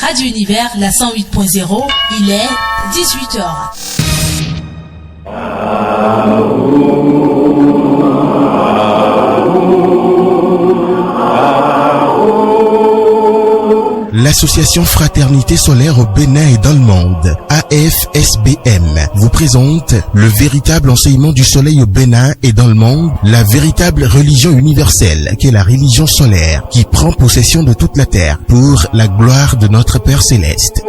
Radio Univers, la 108.0, il est 18h. L'Association Fraternité Solaire au Bénin et dans le monde, AFSBM, vous présente le véritable enseignement du soleil au Bénin et dans le monde, la véritable religion universelle, qui est la religion solaire, qui prend possession de toute la terre pour la gloire de notre Père Céleste.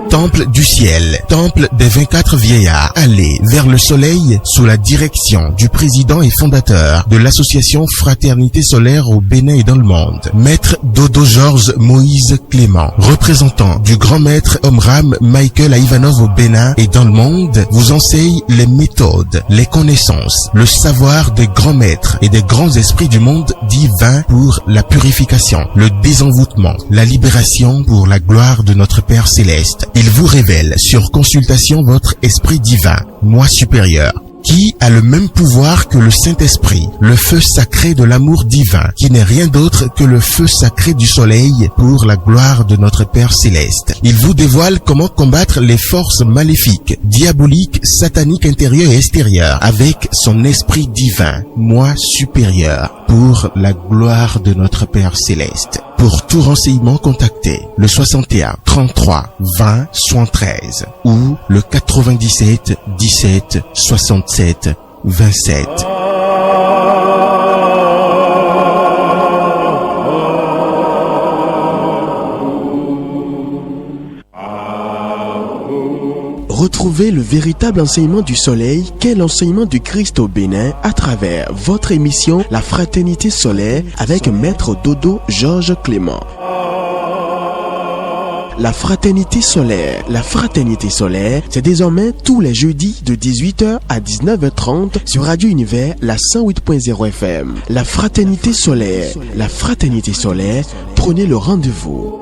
Temple du ciel, temple des 24 vieillards, allez vers le soleil sous la direction du président et fondateur de l'association Fraternité Solaire au Bénin et dans le monde, Maître Dodo Georges Moïse Clément, représentant du grand maître Omram Michael Ivanov au Bénin et dans le monde, vous enseigne les méthodes, les connaissances, le savoir des grands maîtres et des grands esprits du monde divin pour la purification, le désenvoûtement, la libération pour la gloire de notre Père Céleste. Il vous révèle sur consultation votre esprit divin, moi supérieur, qui a le même pouvoir que le Saint-Esprit, le feu sacré de l'amour divin, qui n'est rien d'autre que le feu sacré du soleil pour la gloire de notre Père Céleste. Il vous dévoile comment combattre les forces maléfiques, diaboliques, sataniques intérieures et extérieures, avec son esprit divin, moi supérieur, pour la gloire de notre Père Céleste. Pour tout renseignement, contactez le 61 33 20 73 ou le 97 17 67 27. Retrouvez le véritable enseignement du soleil qu'est l'enseignement du Christ au Bénin à travers votre émission La Fraternité Solaire avec Maître Dodo Georges Clément. La Fraternité Solaire. La Fraternité Solaire, c'est désormais tous les jeudis de 18h à 19h30 sur Radio Univers, la 108.0 FM. La Fraternité Solaire. La Fraternité Solaire, prenez le rendez-vous.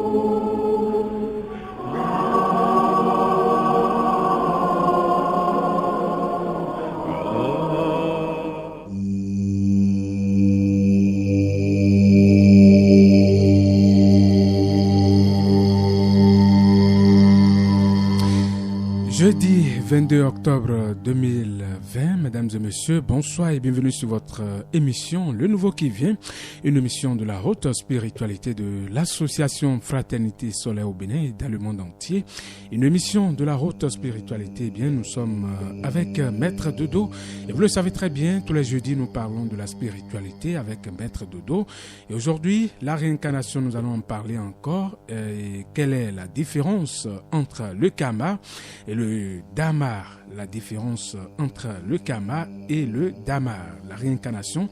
Jeudi 22 octobre 2020, mesdames et messieurs, bonsoir et bienvenue sur votre émission Le Nouveau qui vient, une émission de la haute spiritualité de l'association Fraternité Solaire au Bénin et dans le monde entier. Une émission de la haute spiritualité, eh bien nous sommes avec Maître Dodo et vous le savez très bien, tous les jeudis nous parlons de la spiritualité avec Maître Dodo et aujourd'hui la réincarnation, nous allons en parler encore et quelle est la différence entre le karma et le Damar, la différence entre le karma et le Damar, la réincarnation.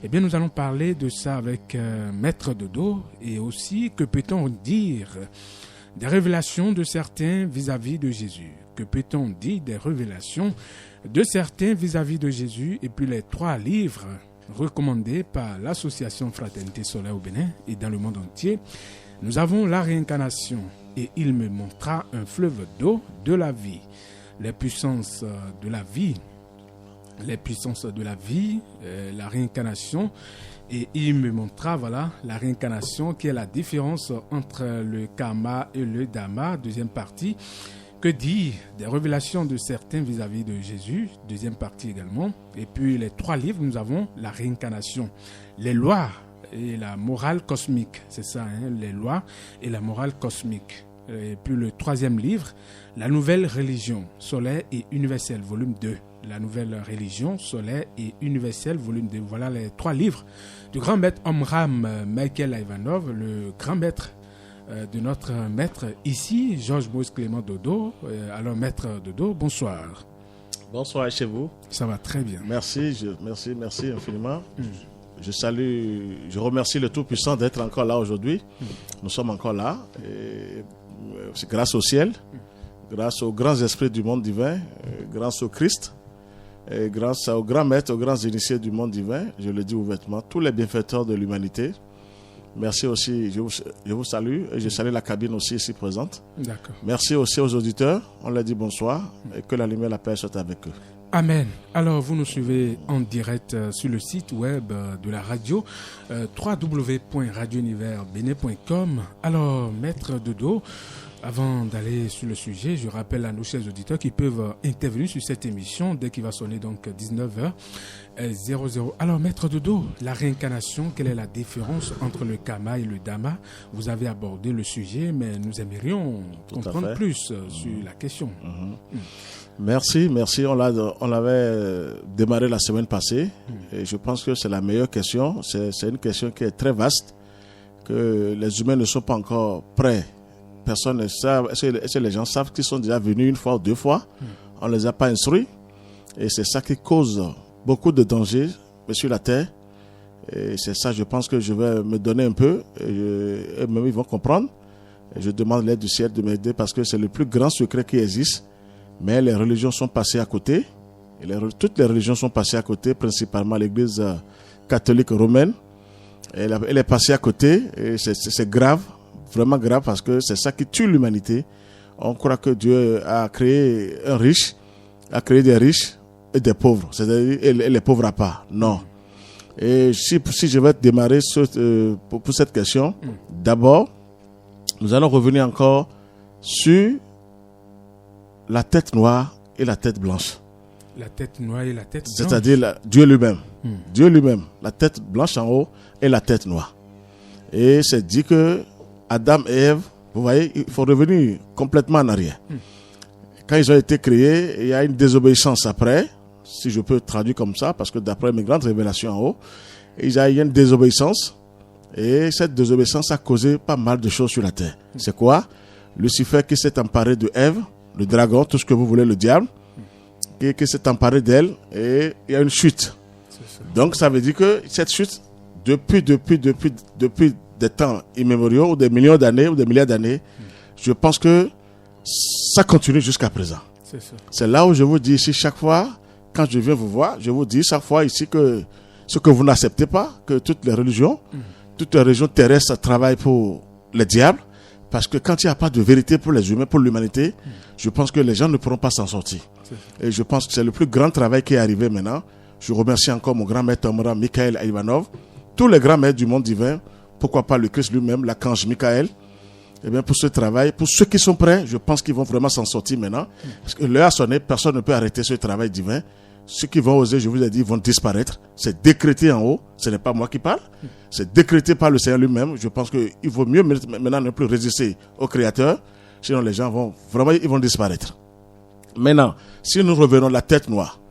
Eh bien, nous allons parler de ça avec Maître Dodo et aussi que peut-on dire des révélations de certains vis-à-vis de Jésus. Que peut-on dire des révélations de certains vis-à-vis de Jésus et puis les 3 livres recommandés par l'association Fraternité Solaire au Bénin et dans le monde entier. Nous avons la réincarnation et il me montra un fleuve d'eau de la vie. Les puissances de la vie, la réincarnation. Et il me montra, voilà, la réincarnation qui est la différence entre le karma et le dharma, deuxième partie. Que dit des révélations de certains vis-à-vis de Jésus, deuxième partie également. Et puis les 3 livres, nous avons la réincarnation, les lois et la morale cosmique, c'est ça, hein, les lois et la morale cosmique. Et puis le 3e livre, la nouvelle religion, solaire et universelle, volume 2. La nouvelle religion, solaire et universelle, volume 2. Voilà les 3 livres du grand maître Omram Michael Ivanov, le grand maître de notre maître ici, Georges Moïse Clément Dodo. Alors Maître Dodo, bonsoir. Bonsoir chez vous. Ça va très bien. Merci infiniment. Je remercie le Tout-Puissant d'être encore là aujourd'hui. Nous sommes encore là. Et c'est grâce au ciel, grâce aux grands esprits du monde divin, grâce au Christ, et grâce aux grands maîtres, aux grands initiés du monde divin, je le dis ouvertement, tous les bienfaiteurs de l'humanité. Merci aussi, je vous salue et je salue la cabine aussi ici présente. D'accord. Merci aussi aux auditeurs, on leur dit bonsoir et que la lumière et la paix soient avec eux. Amen. Alors, vous nous suivez en direct sur le site web de la radio, www.radiouniversbenin.com. Alors, Maître Dodo, avant d'aller sur le sujet, je rappelle à nos chers auditeurs qui peuvent intervenir sur cette émission dès qu'il va sonner donc 19h00. Alors, Maître Dodo, la réincarnation, quelle est la différence entre le karma et le dharma? Vous avez abordé le sujet, mais nous aimerions comprendre plus sur la question. Merci. On l'avait démarré la semaine passée et je pense que c'est la meilleure question. C'est une question qui est très vaste, que les humains ne sont pas encore prêts. Personne ne sait. Est-ce que les gens savent qu'ils sont déjà venus une fois ou deux fois? On ne les a pas instruits et c'est ça qui cause beaucoup de dangers sur la terre. Et c'est ça, je pense que je vais me donner un peu et même ils vont comprendre. Et je demande l'aide du ciel de m'aider parce que c'est le plus grand secret qui existe. Mais les religions sont passées à côté. Et toutes les religions sont passées à côté, principalement l'Église catholique romaine. Elle est passée à côté et c'est grave, vraiment grave, parce que c'est ça qui tue l'humanité. On croit que Dieu a créé des riches et des pauvres. C'est-à-dire, et les pauvres à part. Non. Et si je vais démarrer pour cette question, d'abord, nous allons revenir encore sur la tête noire et la tête blanche. La tête noire et la tête blanche. C'est-à-dire Dieu lui-même. Dieu lui-même. La tête blanche en haut et la tête noire. Et c'est dit que Adam et Ève, vous voyez, il faut revenir complètement en arrière. Quand ils ont été créés, il y a une désobéissance après, si je peux traduire comme ça, parce que d'après mes grandes révélations en haut, il y a une désobéissance. Et cette désobéissance a causé pas mal de choses sur la terre. C'est quoi? Lucifer qui s'est emparé de Ève, le dragon, tout ce que vous voulez, le diable, qui s'est emparé d'elle, et il y a une chute. Donc ça veut dire que cette chute, depuis des temps immémoriaux, ou des millions d'années, ou des milliards d'années, je pense que ça continue jusqu'à présent. C'est là où je vous dis ici, chaque fois, quand je viens vous voir, je vous dis chaque fois ici que ce que vous n'acceptez pas, que toutes les religions terrestres travaillent pour les diables, parce que quand il n'y a pas de vérité pour les humains, pour l'humanité, je pense que les gens ne pourront pas s'en sortir. Et je pense que c'est le plus grand travail qui est arrivé maintenant. Je remercie encore mon grand maître Amora Mikhaël Ivanov, tous les grands maîtres du monde divin, pourquoi pas le Christ lui-même, l'archange Michael. Eh bien, pour ce travail, pour ceux qui sont prêts, je pense qu'ils vont vraiment s'en sortir maintenant. Parce que l'heure a sonné, personne ne peut arrêter ce travail divin. Ceux qui vont oser, je vous ai dit, vont disparaître. C'est décrété en haut. Ce n'est pas moi qui parle. C'est décrété par le Seigneur lui-même. Je pense qu'il vaut mieux maintenant ne plus résister au Créateur. Sinon, les gens vont disparaître. Maintenant, si nous revenons à la tête noire,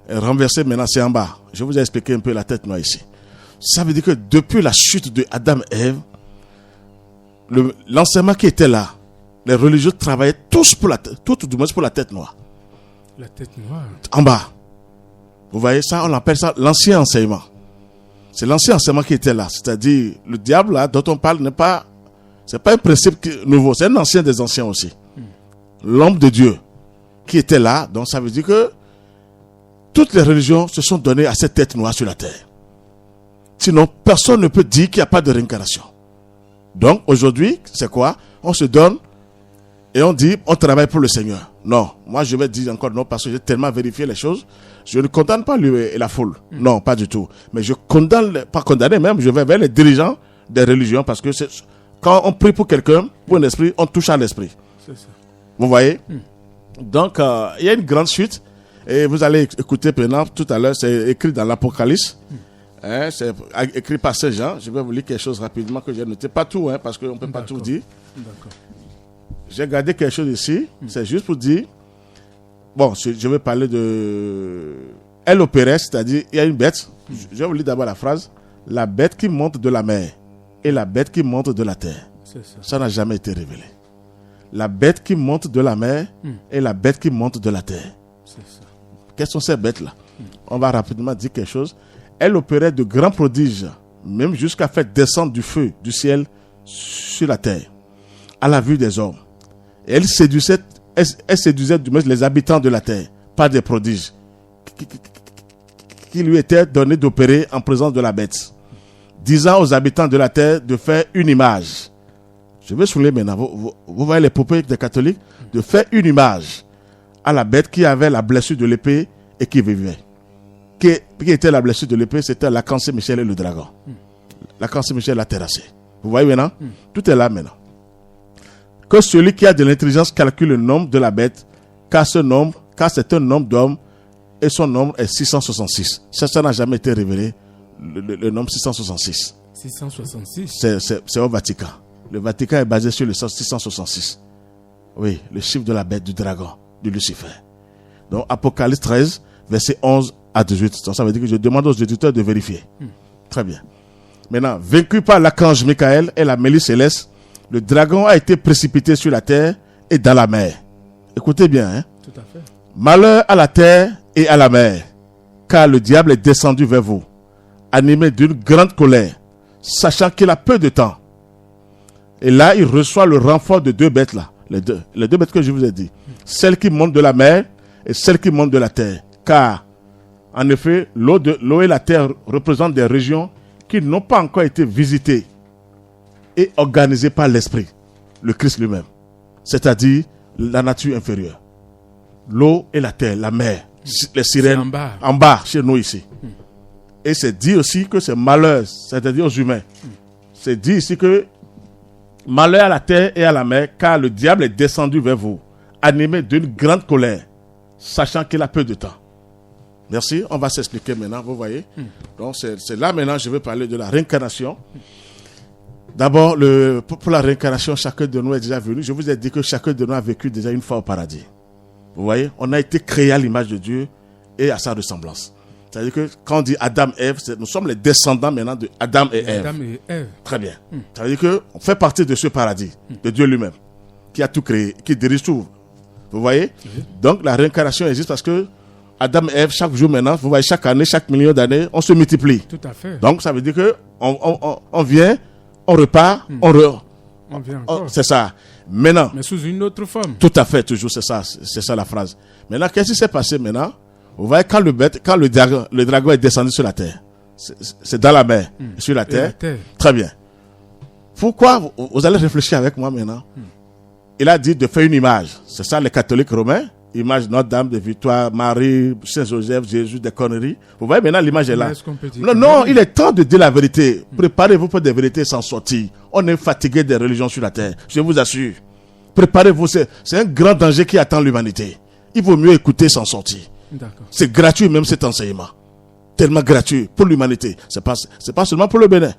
renversée maintenant, c'est en bas. Je vous ai expliqué un peu la tête noire ici. Ça veut dire que depuis la chute de Adam et Ève, l'enseignement qui était là, les religieux travaillaient tous pour la tête noire. La tête noire. En bas. Vous voyez ça, on appelle ça l'ancien enseignement. C'est l'ancien enseignement qui était là. C'est-à-dire, le diable là, dont on parle, c'est pas un principe nouveau, c'est un ancien des anciens aussi. L'homme de Dieu qui était là, donc ça veut dire que toutes les religions se sont données à cette tête noire sur la terre. Sinon, personne ne peut dire qu'il n'y a pas de réincarnation. Donc, aujourd'hui, c'est quoi? On se donne et on dit, on travaille pour le Seigneur. Non, moi je vais dire encore non parce que j'ai tellement vérifié les choses. Je ne condamne pas lui et la foule. Non, pas du tout. Mais je condamne, pas condamner même, je vais vers les dirigeants des religions parce que quand on prie pour quelqu'un, pour un esprit, on touche à l'esprit. C'est ça. Vous voyez? Donc, il y a une grande suite. Et vous allez écouter maintenant, tout à l'heure, c'est écrit dans l'Apocalypse. C'est écrit par Saint Jean. Je vais vous lire quelque chose rapidement que j'ai noté. Pas tout, parce qu'on ne peut pas tout dire. D'accord. J'ai gardé quelque chose ici. C'est juste pour dire. Bon, je vais parler de. Elle opérait, c'est-à-dire, il y a une bête. Je vais vous lire d'abord la phrase. La bête qui monte de la mer et la bête qui monte de la terre. C'est ça. Ça n'a jamais été révélé. La bête qui monte de la mer et la bête qui monte de la terre. C'est ça. Quelles sont ces bêtes-là? On va rapidement dire quelque chose. Elle opérait de grands prodiges, même jusqu'à faire descendre du feu du ciel sur la terre, à la vue des hommes. Et elle séduisait les habitants de la terre par des prodiges qui lui étaient donnés d'opérer en présence de la bête, disant aux habitants de la terre de faire une image. Je vais souligner maintenant, vous voyez les poupées des catholiques, de faire une image à la bête qui avait la blessure de l'épée et qui vivait. Qui était la blessure de l'épée, c'était l'archange Michel et le dragon. L'archange Michel l'a terrassé. Vous voyez maintenant? Tout est là maintenant. Que celui qui a de l'intelligence calcule le nombre de la bête, car c'est un nombre d'hommes, et son nombre est 666. Ça n'a jamais été révélé, le nombre 666. 666. C'est au Vatican. Le Vatican est basé sur le 666. Oui, le chiffre de la bête, du dragon, de Lucifer. Donc, Apocalypse 13, verset 11 à 18. Donc, ça veut dire que je demande aux éditeurs de vérifier. Très bien. Maintenant, vaincu par l'archange Michael et la milice céleste, le dragon a été précipité sur la terre et dans la mer. Écoutez bien, hein. Tout à fait. Malheur à la terre et à la mer, car le diable est descendu vers vous, animé d'une grande colère, sachant qu'il a peu de temps. Et là, il reçoit le renfort de deux bêtes là, les deux bêtes que je vous ai dit, celle qui monte de la mer et celle qui monte de la terre. Car, en effet, l'eau et la terre représentent des régions qui n'ont pas encore été visitées et organisées par l'Esprit, le Christ lui-même, c'est-à-dire la nature inférieure. L'eau et la terre, la mer, les sirènes, en bas, chez nous ici. Et c'est dit aussi que c'est malheur, c'est-à-dire aux humains. C'est dit ici que malheur à la terre et à la mer, car le diable est descendu vers vous, animé d'une grande colère, sachant qu'il a peu de temps. Merci, on va s'expliquer maintenant, vous voyez. Donc c'est là maintenant, je vais parler de la réincarnation. D'abord, pour la réincarnation, chacun de nous est déjà venu. Je vous ai dit que chacun de nous a vécu déjà une fois au paradis. Vous voyez, on a été créé à l'image de Dieu et à sa ressemblance. C'est-à-dire que quand on dit Adam et Ève, nous sommes les descendants maintenant de Adam et Ève. Adam et Ève. Très bien. Ça veut dire qu'on fait partie de ce paradis, de Dieu lui-même, qui a tout créé, qui dirige tout. Vous voyez? Donc la réincarnation existe parce que Adam et Ève, chaque jour maintenant, vous voyez, chaque année, chaque million d'années, on se multiplie. Tout à fait. Donc ça veut dire que on vient, on repart, on vient encore. c'est ça. Maintenant. Mais sous une autre forme. Tout à fait, toujours, c'est ça la phrase. Maintenant, qu'est-ce qui s'est passé maintenant? Vous voyez, quand le dragon est descendu sur la terre, c'est dans la mer, sur la terre. Très bien. Pourquoi, vous allez réfléchir avec moi maintenant. Il a dit de faire une image. C'est ça les catholiques romains. Image Notre-Dame de Victoire, Marie, Saint-Joseph, Jésus, des conneries. Vous voyez maintenant l'image est là. Non, il est temps de dire la vérité. Préparez-vous pour des vérités sans sortir. On est fatigué des religions sur la terre. Je vous assure. Préparez-vous. C'est un grand danger qui attend l'humanité. Il vaut mieux écouter sans sortir. C'est gratuit même cet enseignement. Tellement gratuit pour l'humanité. C'est pas seulement pour le Bénin.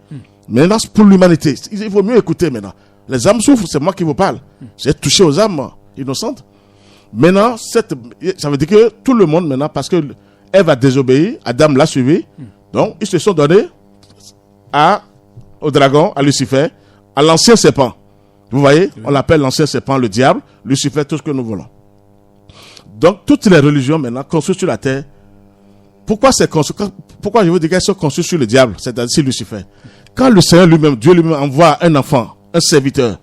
Maintenant, c'est pour l'humanité. Il vaut mieux écouter maintenant. Les âmes souffrent, c'est moi qui vous parle. J'ai touché aux âmes innocentes. Maintenant, ça veut dire que tout le monde maintenant, parce que Ève a désobéi, Adam l'a suivi, donc ils se sont donnés au dragon, à Lucifer, à l'ancien serpent. Vous voyez, on l'appelle l'ancien serpent, le diable, Lucifer, tout ce que nous voulons. Donc toutes les religions maintenant construites sur la terre, pourquoi je vous dis qu'elles sont construites sur le diable, c'est-à-dire sur Lucifer? Quand le Seigneur lui-même, Dieu lui-même envoie un enfant, un serviteur,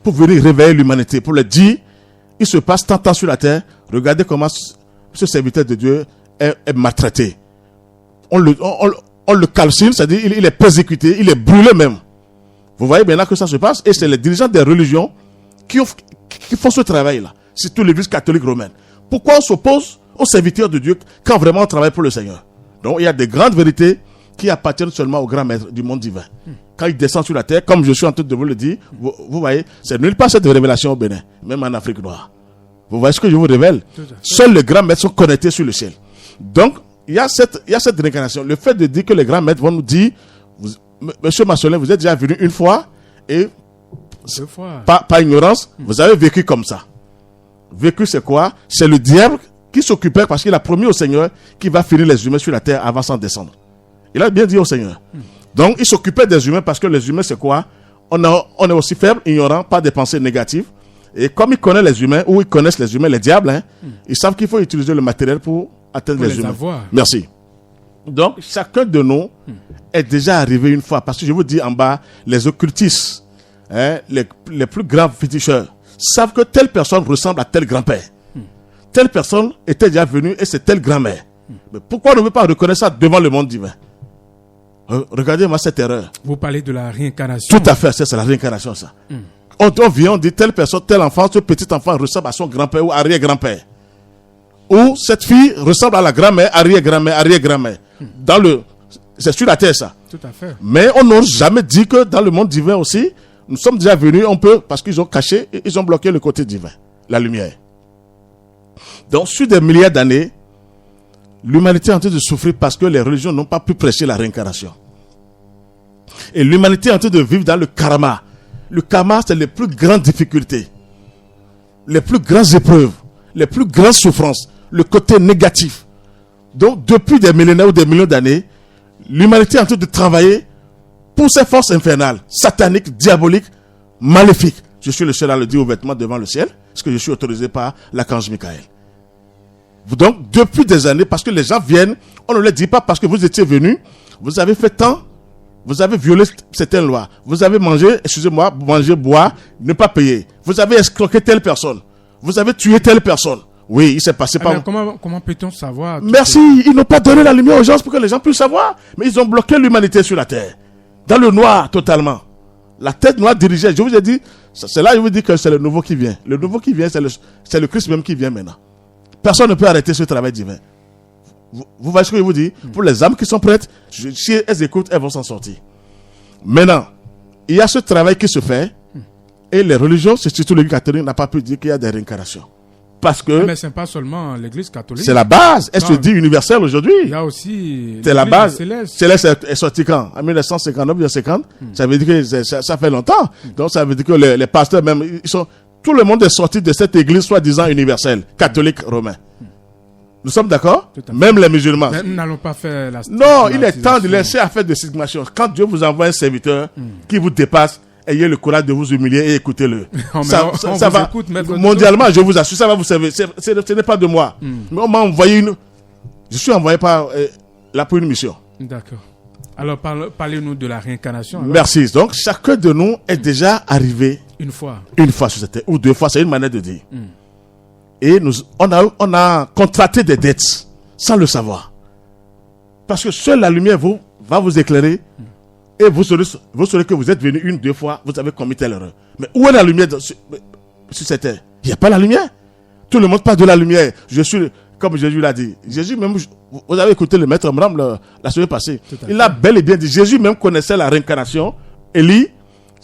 pour venir réveiller l'humanité, pour leur dire, il se passe tant de temps sur la terre. Regardez comment ce serviteur de Dieu est maltraité. On le calcine, c'est-à-dire il est persécuté, il est brûlé même. Vous voyez maintenant que ça se passe. Et c'est les dirigeants des religions qui font ce travail-là. Surtout l'Église catholique romaine. Pourquoi on s'oppose aux serviteurs de Dieu quand vraiment on travaille pour le Seigneur? Donc il y a des grandes vérités qui appartiennent seulement au grand maître du monde divin. Quand il descend sur la terre, comme je suis en train de vous le dire, vous voyez, c'est nulle part cette révélation au Bénin, même en Afrique noire. Vous voyez ce que je vous révèle? Seuls les grands maîtres sont connectés sur le ciel. Donc, il y a cette réincarnation. Le fait de dire que les grands maîtres vont nous dire, Monsieur Massolin, vous êtes déjà venu une fois, et par ignorance, vous avez vécu comme ça. Vécu, c'est quoi? C'est le diable qui s'occupait, parce qu'il a promis au Seigneur qu'il va finir les humains sur la terre avant sans descendre. Il a bien dit au Seigneur. Donc, il s'occupait des humains parce que les humains, c'est quoi? On est aussi faible, ignorant, pas des pensées négatives. Et comme ils connaissent les humains, ou ils connaissent les humains, les diables, ils savent qu'il faut utiliser le matériel pour atteindre les humains. Avoir. Merci. Donc, chacun de nous est déjà arrivé une fois. Parce que je vous dis en bas, les occultistes, les plus graves féticheurs, savent que telle personne ressemble à tel grand-père. Telle personne était déjà venue et c'est telle grand-mère. Mais pourquoi on ne veut pas reconnaître ça devant le monde divin? Regardez-moi cette erreur. Vous parlez de la réincarnation. Tout à fait, c'est la réincarnation, ça. On vient, on dit telle personne, tel enfant, ce petit enfant ressemble à son grand-père ou arrière-grand-père. où cette fille ressemble à la grand-mère, arrière-grand-mère. C'est sur la terre, ça. Tout à fait. Mais on n'ose jamais dire que dans le monde divin aussi, nous sommes déjà venus, parce qu'ils ont caché, ils ont bloqué le côté divin, la lumière. Donc, sur des milliers d'années, l'humanité est en train de souffrir parce que les religions n'ont pas pu prêcher la réincarnation. Et l'humanité est en train de vivre dans le karma. Le karma, c'est les plus grandes difficultés, les plus grandes épreuves, les plus grandes souffrances, le côté négatif. Donc, depuis des millénaires ou des millions d'années, l'humanité est en train de travailler pour ces forces infernales, sataniques, diaboliques, maléfiques. Je suis le seul à le dire ouvertement devant le ciel, parce que je suis autorisé par l'archange Michael. Donc, depuis des années, parce que les gens viennent, on ne les dit pas parce que vous étiez venus, vous avez fait tant, vous avez violé certaines lois, vous avez mangé, manger, boire, ne pas payer. Vous avez escroqué telle personne, vous avez tué telle personne. Oui, il s'est passé par... Comment peut-on savoir? Merci, ils n'ont pas donné la lumière aux gens pour que les gens puissent savoir. Mais ils ont bloqué l'humanité sur la terre. Dans le noir, totalement. La tête noire dirigée. Je vous ai dit, c'est là que je vous dis que c'est le nouveau qui vient. Le nouveau qui vient, c'est le Christ même qui vient maintenant. Personne ne peut arrêter ce travail divin. Vous voyez ce que je vous dis? Pour les âmes qui sont prêtes, si elles écoutent, elles vont s'en sortir. Maintenant, il y a ce travail qui se fait. Et les religions, c'est surtout l'Église catholique, n'a pas pu dire qu'il y a des réincarnations. Parce que... Mais ce n'est pas seulement l'Église catholique. C'est la base. Elle se dit universelle aujourd'hui. Il y a aussi... C'est la base. Céleste est sorti quand? En 1959, 1950. Ça veut dire que ça fait longtemps. Donc ça veut dire que les pasteurs même, tout le monde est sorti de cette église soi-disant universelle, catholique romain. Nous sommes d'accord? Même les musulmans. Mais nous n'allons pas faire la... Non, il est temps de laisser à faire de stigmatisation. Quand Dieu vous envoie un serviteur qui vous dépasse, ayez le courage de vous humilier et écoutez-le. Ça va. Écoute, mondialement, je vous assure, ça va vous servir. Ce n'est pas de moi. Mais on m'a envoyé je suis envoyé par pour une mission. D'accord. Alors, parlez-nous de la réincarnation. Alors. Merci. Donc, chacun de nous est déjà arrivé une fois sur cette terre, ou deux fois, c'est une manière de dire. Et on a contracté des dettes sans le savoir. Parce que seule la lumière va vous éclairer. Et vous saurez que vous êtes venu une, deux fois, vous avez commis telle erreur. Mais où est la lumière sur cette terre? Il n'y a pas la lumière. Tout le monde parle de la lumière. Comme Jésus l'a dit. Jésus même, vous avez écouté le maître Abraham la semaine passée. Il a bel et bien dit, Jésus même connaissait la réincarnation. Élie,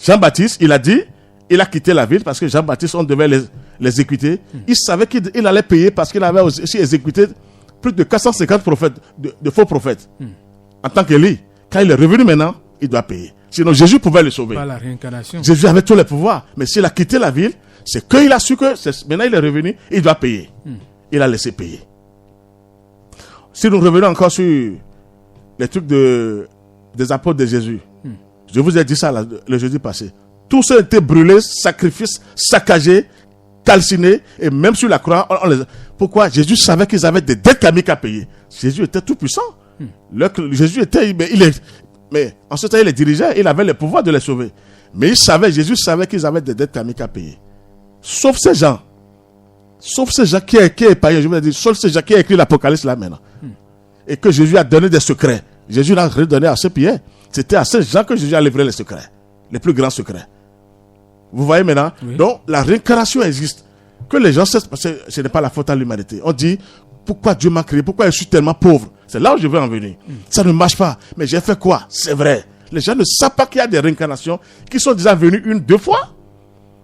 Jean-Baptiste, il a dit, il a quitté la ville parce que Jean-Baptiste, on devait les exécuter. Il savait qu'il allait payer parce qu'il avait aussi exécuté plus de 450 prophètes, de faux prophètes. En tant qu'Élie. Quand il est revenu maintenant, il doit payer. Sinon, Jésus pouvait le sauver. Pas la réincarnation. Jésus avait tous les pouvoirs. Mais s'il a quitté la ville, c'est qu'il a su que maintenant il est revenu, il doit payer. Il a laissé payer. Si nous revenons encore sur les trucs des apôtres de Jésus, je vous ai dit ça le jeudi passé. Tous ceux étaient brûlés, sacrifiés, saccagés, calcinés, et même sur la croix, pourquoi? Jésus savait qu'ils avaient des dettes karmiques à payer. Jésus était tout puissant. Jésus était, mais en ce temps, il les dirigeait, il avait le pouvoir de les sauver. Mais Jésus savait qu'ils avaient des dettes karmiques à payer. Sauf ces gens qui est païen, je vous ai dit, sauf ces gens qui a écrit l'Apocalypse là maintenant. Et que Jésus a donné des secrets. Jésus l'a redonné à ceux Pierre. C'était à ces gens que Jésus a livré les secrets. Les plus grands secrets. Vous voyez maintenant? Oui. Donc, la réincarnation existe. Que les gens sachent, parce que ce n'est pas la faute à l'humanité. On dit, pourquoi Dieu m'a créé? Pourquoi je suis tellement pauvre? C'est là où je veux en venir. Ça ne marche pas. Mais j'ai fait quoi? C'est vrai. Les gens ne savent pas qu'il y a des réincarnations qui sont déjà venues une, deux fois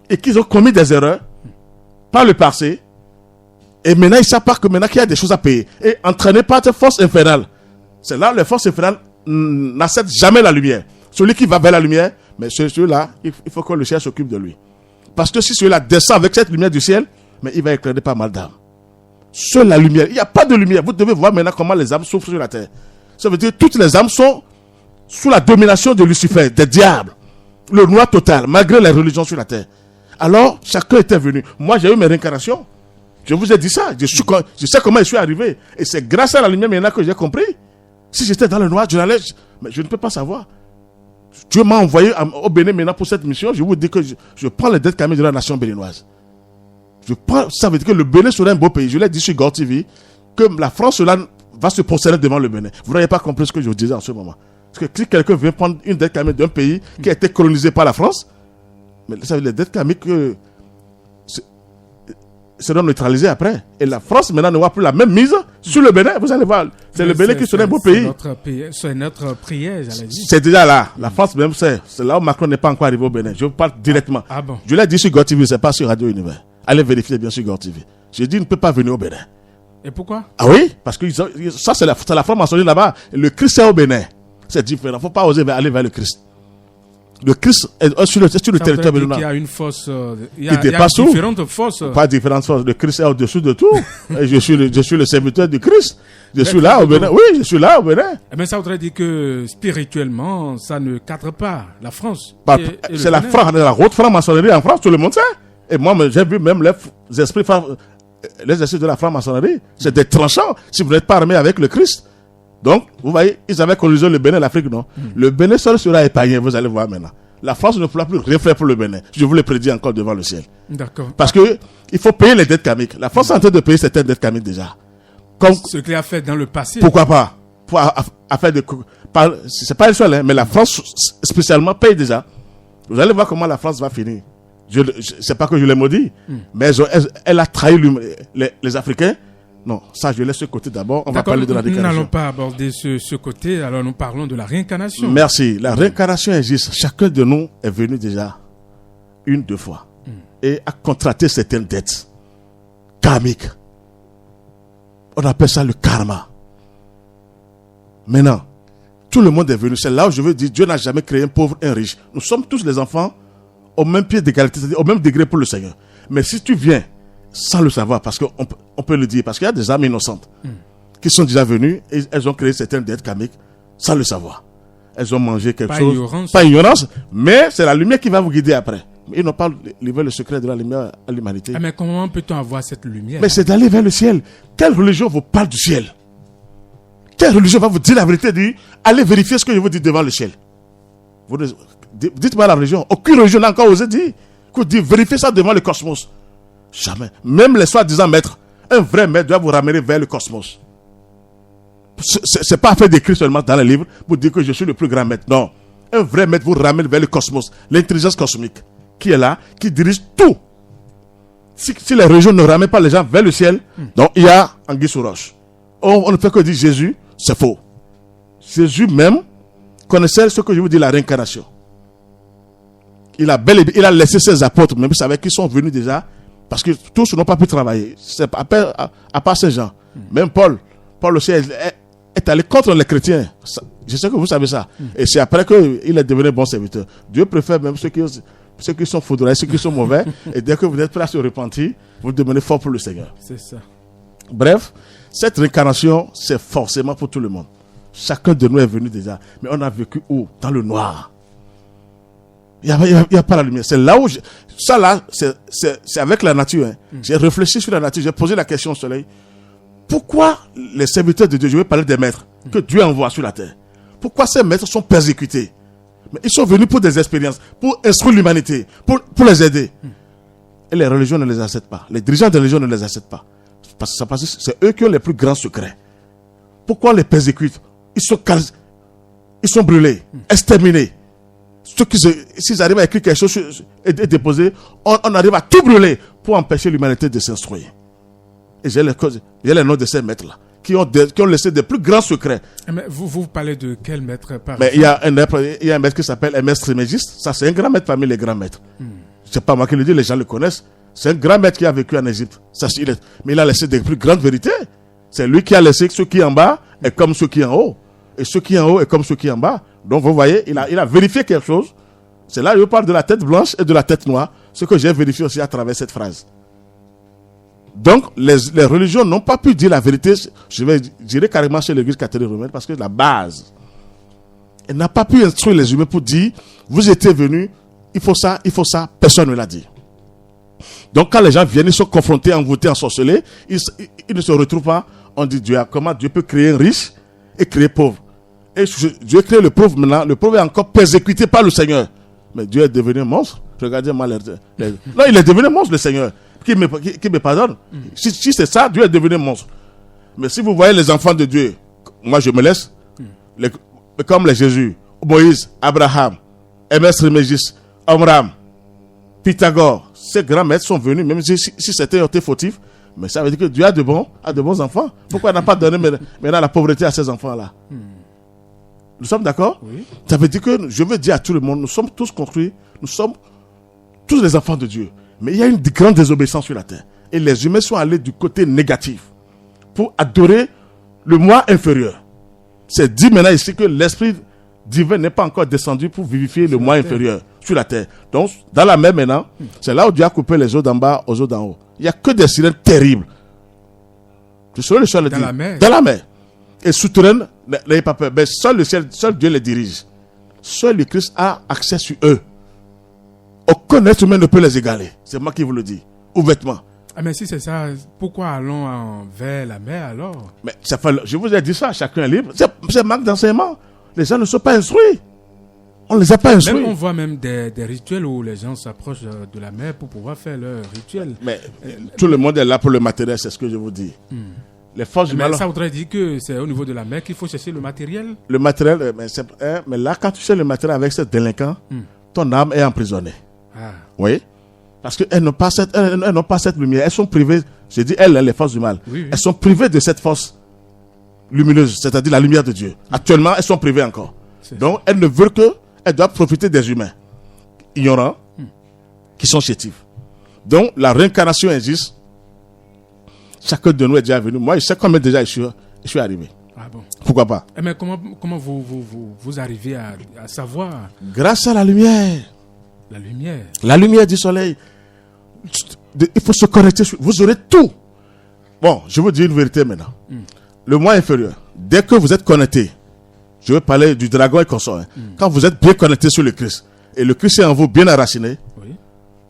et qu'ils ont commis des erreurs par le passé. Et maintenant, ils savent pas que maintenant qu'il y a des choses à payer. Et entraînés par cette force infernale. C'est là où les forces infernales n'acceptent jamais la lumière. Celui qui va vers la lumière, mais celui-là, il faut que le ciel s'occupe de lui. Parce que si celui-là descend avec cette lumière du ciel, mais il va éclairer pas mal d'âmes. Seule la lumière. Il n'y a pas de lumière. Vous devez voir maintenant comment les âmes souffrent sur la terre. Ça veut dire que toutes les âmes sont sous la domination de Lucifer, des diables. Le noir total, malgré les religions sur la terre. Alors, chacun était venu. Moi, j'ai eu mes réincarnations. Je vous ai dit ça. Je sais comment je suis arrivé. Et c'est grâce à la lumière maintenant que j'ai compris. Si j'étais dans le noir, mais je ne peux pas savoir. Dieu m'a envoyé au Bénin maintenant pour cette mission. Je vous dis que je prends les dettes karmiques de la nation béninoise. Ça veut dire que le Bénin sera un beau pays. Je l'ai dit sur Gore TV que la France va se prosterner devant le Bénin. Vous n'avez pas compris ce que je vous disais en ce moment. Parce que si quelqu'un vient prendre une dette karmique d'un pays qui a été colonisé par la France, mais ça veut dire les dettes karmiques seront neutralisés après. Et la France, maintenant, n'aura plus la même mise sur le Bénin. Vous allez voir, c'est le Bénin qui serait un beau pays. C'est notre prière, j'allais dire. C'est déjà là. La France même, c'est là où Macron n'est pas encore arrivé au Bénin. Je vous parle directement. Ah bon? Je l'ai dit sur GOTV, c'est pas sur Radio Univers. Allez vérifier bien sur GOTV. J'ai dit, il ne peut pas venir au Bénin. Et pourquoi? Ah oui, parce que ça, c'est la franc-maçonnerie là-bas. Le Christ est au Bénin. C'est différent. Il ne faut pas oser aller vers le Christ. Le Christ est sur le territoire béninois. Il y a une force. Il y a différentes forces. Pas différentes forces. Le Christ est au-dessus de tout. Et je suis le serviteur du Christ. Je suis là au Bénin. Oui, je suis là au Bénin. Mais ça voudrait dire que spirituellement, ça ne cadre pas la France. C'est la haute franc-maçonnerie en France, tout le monde sait. Et moi, j'ai vu même les esprits de la franc-maçonnerie. C'est des tranchants si vous n'êtes pas armé avec le Christ. Donc, vous voyez, ils avaient colonisé le Bénin, l'Afrique, non? Le Bénin seul sera épargné, vous allez voir maintenant. La France ne pourra plus rien faire pour le Bénin. Je vous le prédis encore devant le ciel. D'accord. Parce que il faut payer les dettes karmiques. La France est en train de payer certaines dettes karmiques déjà. Comme, ce qu'il a fait dans le passé. Pourquoi pas? C'est pas le seul, hein, mais la France spécialement paye déjà. Vous allez voir comment la France va finir. C'est pas que je l'ai maudit, mais elle a trahi les Africains. Non, ça je laisse ce côté d'abord. On va parler de la réincarnation. Nous n'allons pas aborder ce côté, alors nous parlons de la réincarnation. Merci. La réincarnation existe. Chacun de nous est venu déjà 1-2 fois et a contracté certaines dettes karmiques. On appelle ça le karma. Maintenant, tout le monde est venu. C'est là où je veux dire, Dieu n'a jamais créé un pauvre et un riche. Nous sommes tous les enfants au même pied d'égalité, c'est-à-dire au même degré pour le Seigneur. Mais si tu viens sans le savoir, parce qu'on peut le dire, parce qu'il y a des âmes innocentes qui sont déjà venues et elles ont créé certaines dettes karmiques sans le savoir. Elles ont mangé quelque chose, pas ignorance, mais c'est la lumière qui va vous guider après. Ils n'ont pas livré le secret de la lumière à l'humanité. Mais comment peut-on avoir cette lumière? Mais c'est d'aller vers le ciel. Quelle religion vous parle du ciel? Quelle religion va vous dire la vérité? Allez vérifier ce que je vous dis devant le ciel. Dites-moi la religion. Aucune religion n'a encore osé dire. Vérifiez ça devant le cosmos. Jamais. Même les soi-disant maîtres. Un vrai maître doit vous ramener vers le cosmos. C'est pas fait d'écrire seulement dans les livres pour dire que je suis le plus grand maître. Non. Un vrai maître vous ramène vers le cosmos. L'intelligence cosmique qui est là, qui dirige tout. Si les religions ne ramènent pas les gens vers le ciel, donc il y a anguille sous roche. On ne fait que dire Jésus, c'est faux. Jésus même connaissait ce que je vous dis, la réincarnation. Il a laissé ses apôtres, même vous savez qu'ils sont venus déjà, parce que tous n'ont pas pu travailler. C'est à part ces gens. Même Paul aussi est allé contre les chrétiens. Je sais que vous savez ça. Et c'est après qu'il est devenu bon serviteur. Dieu préfère même ceux qui sont foudroyés, ceux qui sont mauvais. Et dès que vous êtes prêts à se repentir, vous devenez fort pour le Seigneur. C'est ça. Bref, cette réincarnation, c'est forcément pour tout le monde. Chacun de nous est venu déjà. Mais on a vécu où? Dans le noir. Il n'y a pas la lumière. C'est là où... Ça là, c'est avec la nature. Hein. J'ai réfléchi sur la nature. J'ai posé la question au soleil. Pourquoi les serviteurs de Dieu, je vais parler des maîtres, que Dieu envoie sur la terre, pourquoi ces maîtres sont persécutés? Mais ils sont venus pour des expériences, pour instruire l'humanité, pour les aider. Et les religions ne les acceptent pas. Les dirigeants des religions ne les acceptent pas. Parce que c'est eux qui ont les plus grands secrets. Pourquoi on les persécute? Ils sont brûlés, exterminés. S'ils arrivent à écrire quelque chose et déposer, on arrive à tout brûler pour empêcher l'humanité de s'instruire. Et j'ai les noms de ces maîtres-là, qui ont laissé des plus grands secrets. Mais vous parlez de quel maître par exemple? Il y a un maître qui s'appelle Hermès Trismégiste. Ça, c'est un grand maître parmi les grands maîtres. C'est pas moi qui le dis, les gens le connaissent. C'est un grand maître qui a vécu en Égypte. Mais il a laissé des plus grandes vérités. C'est lui qui a laissé ceux qui en bas est comme ceux qui en haut. Et ceux qui en haut est comme ceux qui en bas. Donc vous voyez, il a vérifié quelque chose. C'est là que je parle de la tête blanche et de la tête noire. Ce que j'ai vérifié aussi à travers cette phrase. Donc les religions n'ont pas pu dire la vérité. Je dirais carrément chez l'église catholique romaine, parce que la base, elle n'a pas pu instruire les humains pour dire, vous étiez venus, il faut ça, personne ne l'a dit. Donc quand les gens viennent, ils sont confrontés, envoûtés, ensorcelés, ils ne se retrouvent pas. On dit, comment Dieu peut créer un riche et créer pauvre? Et Dieu crée le pauvre maintenant, le pauvre est encore persécuté par le Seigneur. Mais Dieu est devenu un monstre. Regardez-moi non, il est devenu un monstre, le Seigneur, qui me pardonne. Si c'est ça, Dieu est devenu un monstre. Mais si vous voyez les enfants de Dieu, moi je me laisse, comme les Jésus, Moïse, Abraham, Hermès Trismégiste, Amram, Pythagore, ces grands maîtres sont venus, même si certains ont été fautifs, mais ça veut dire que Dieu a de bons enfants. Pourquoi il n'a pas donné maintenant la pauvreté à ces enfants-là? Nous sommes d'accord? Oui. Ça veut dire que je veux dire à tout le monde, nous sommes tous construits, nous sommes tous les enfants de Dieu. Mais il y a une grande désobéissance sur la terre. Et les humains sont allés du côté négatif pour adorer le moi inférieur. C'est dit maintenant ici que l'esprit divin n'est pas encore descendu pour vivifier le moi inférieur sur la terre. Donc, dans la mer maintenant, c'est là où Dieu a coupé les eaux d'en bas aux eaux d'en haut. Il n'y a que des sirènes terribles. Je saurais le ciel le dire. Dans la mer. Et souterraines, n'ayez pas peur. Mais seul le ciel, seul Dieu les dirige. Seul le Christ a accès sur eux. Aucun être humain ne peut les égaler. C'est moi qui vous le dis. Ouvertement. Ah, mais si c'est ça, pourquoi allons vers la mer alors? Mais je vous ai dit ça, chacun est libre. C'est manque d'enseignement. Les gens ne sont pas instruits. On ne les a pas instruits. Même on voit même des rituels où les gens s'approchent de la mer pour pouvoir faire leurs rituels. Mais tout le monde est là pour le matériel, c'est ce que je vous dis. Les forces du mal. Ça voudrait dire que c'est au niveau de la mer qu'il faut chercher le matériel? Le matériel, mais là, quand tu cherches le matériel avec ces délinquants, ton âme est emprisonnée. Ah. Oui. Parce qu'elles n'ont pas cette lumière. Elles sont privées, je dis elles, les forces du mal. Oui. Elles sont privées de cette force lumineuse, c'est-à-dire la lumière de Dieu. Actuellement, elles sont privées encore. Donc, elles ne veulent que, elles doivent profiter des humains ignorants qui sont chétifs. Donc, la réincarnation existe. Chacun de nous est déjà venu. Moi, je sais combien déjà je suis arrivé. Ah bon. Pourquoi pas? Mais comment vous arrivez à savoir? Grâce à la lumière. La lumière. La lumière du soleil. Il faut se connecter. Vous aurez tout. Bon, je vous dis une vérité maintenant. Le moi inférieur, dès que vous êtes connecté, je vais parler du dragon et consort. Quand vous êtes bien connecté sur le Christ, et le Christ est en vous bien enraciné,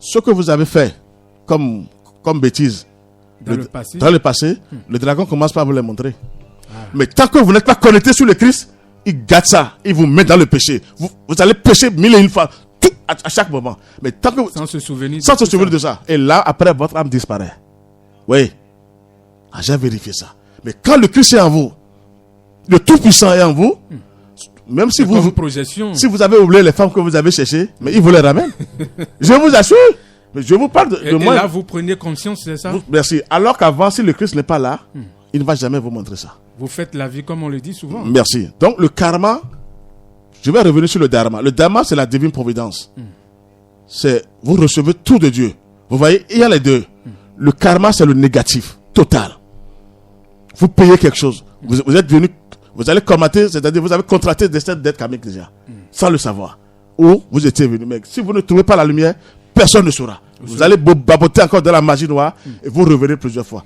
ce que vous avez fait comme bêtise dans le passé, le dragon commence par vous les montrer. Mais tant que vous n'êtes pas connecté sur le Christ, il gâte ça, il vous met dans le péché. Vous allez pécher 1001 fois. À chaque moment. Mais tant que sans se souvenir de ça. Et là, après, votre âme disparaît. Oui. J'ai vérifié ça. Mais quand le Christ est en vous, le Tout-Puissant est en vous, même si si vous avez oublié les femmes que vous avez cherchées, mais il vous les ramène. Je vous assure. Mais je vous parle de moi. Et là, vous prenez conscience, c'est ça? Merci. Alors qu'avant, si le Christ n'est pas là, il ne va jamais vous montrer ça. Vous faites la vie comme on le dit souvent. Merci. Donc, le karma, je vais revenir sur le dharma. Le dharma, c'est la divine providence. Vous recevez tout de Dieu. Vous voyez, il y a les deux. Le karma, c'est le négatif, total. Vous payez quelque chose. Vous êtes venu, vous allez commenter, c'est-à-dire vous avez contracté des dettes karmiques déjà, sans le savoir. Ou vous étiez venu. Mais si vous ne trouvez pas la lumière, personne ne saura. Vous allez baboter encore de la magie noire et vous revenez plusieurs fois.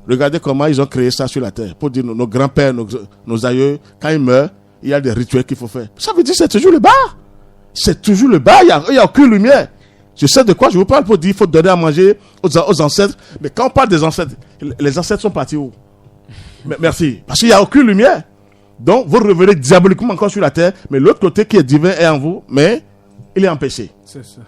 Regardez comment ils ont créé ça sur la terre. Pour dire nos grands-pères, nos aïeux, quand ils meurent, il y a des rituels qu'il faut faire. Ça veut dire que c'est toujours le bas. C'est toujours le bas. Il n'y a aucune lumière. Je sais de quoi je vous parle pour dire qu'il faut donner à manger aux ancêtres. Mais quand on parle des ancêtres, les ancêtres sont partis où? Merci. Parce qu'il n'y a aucune lumière. Donc, vous revenez diaboliquement encore sur la terre. Mais l'autre côté qui est divin est en vous. Mais il est empêché. C'est ça.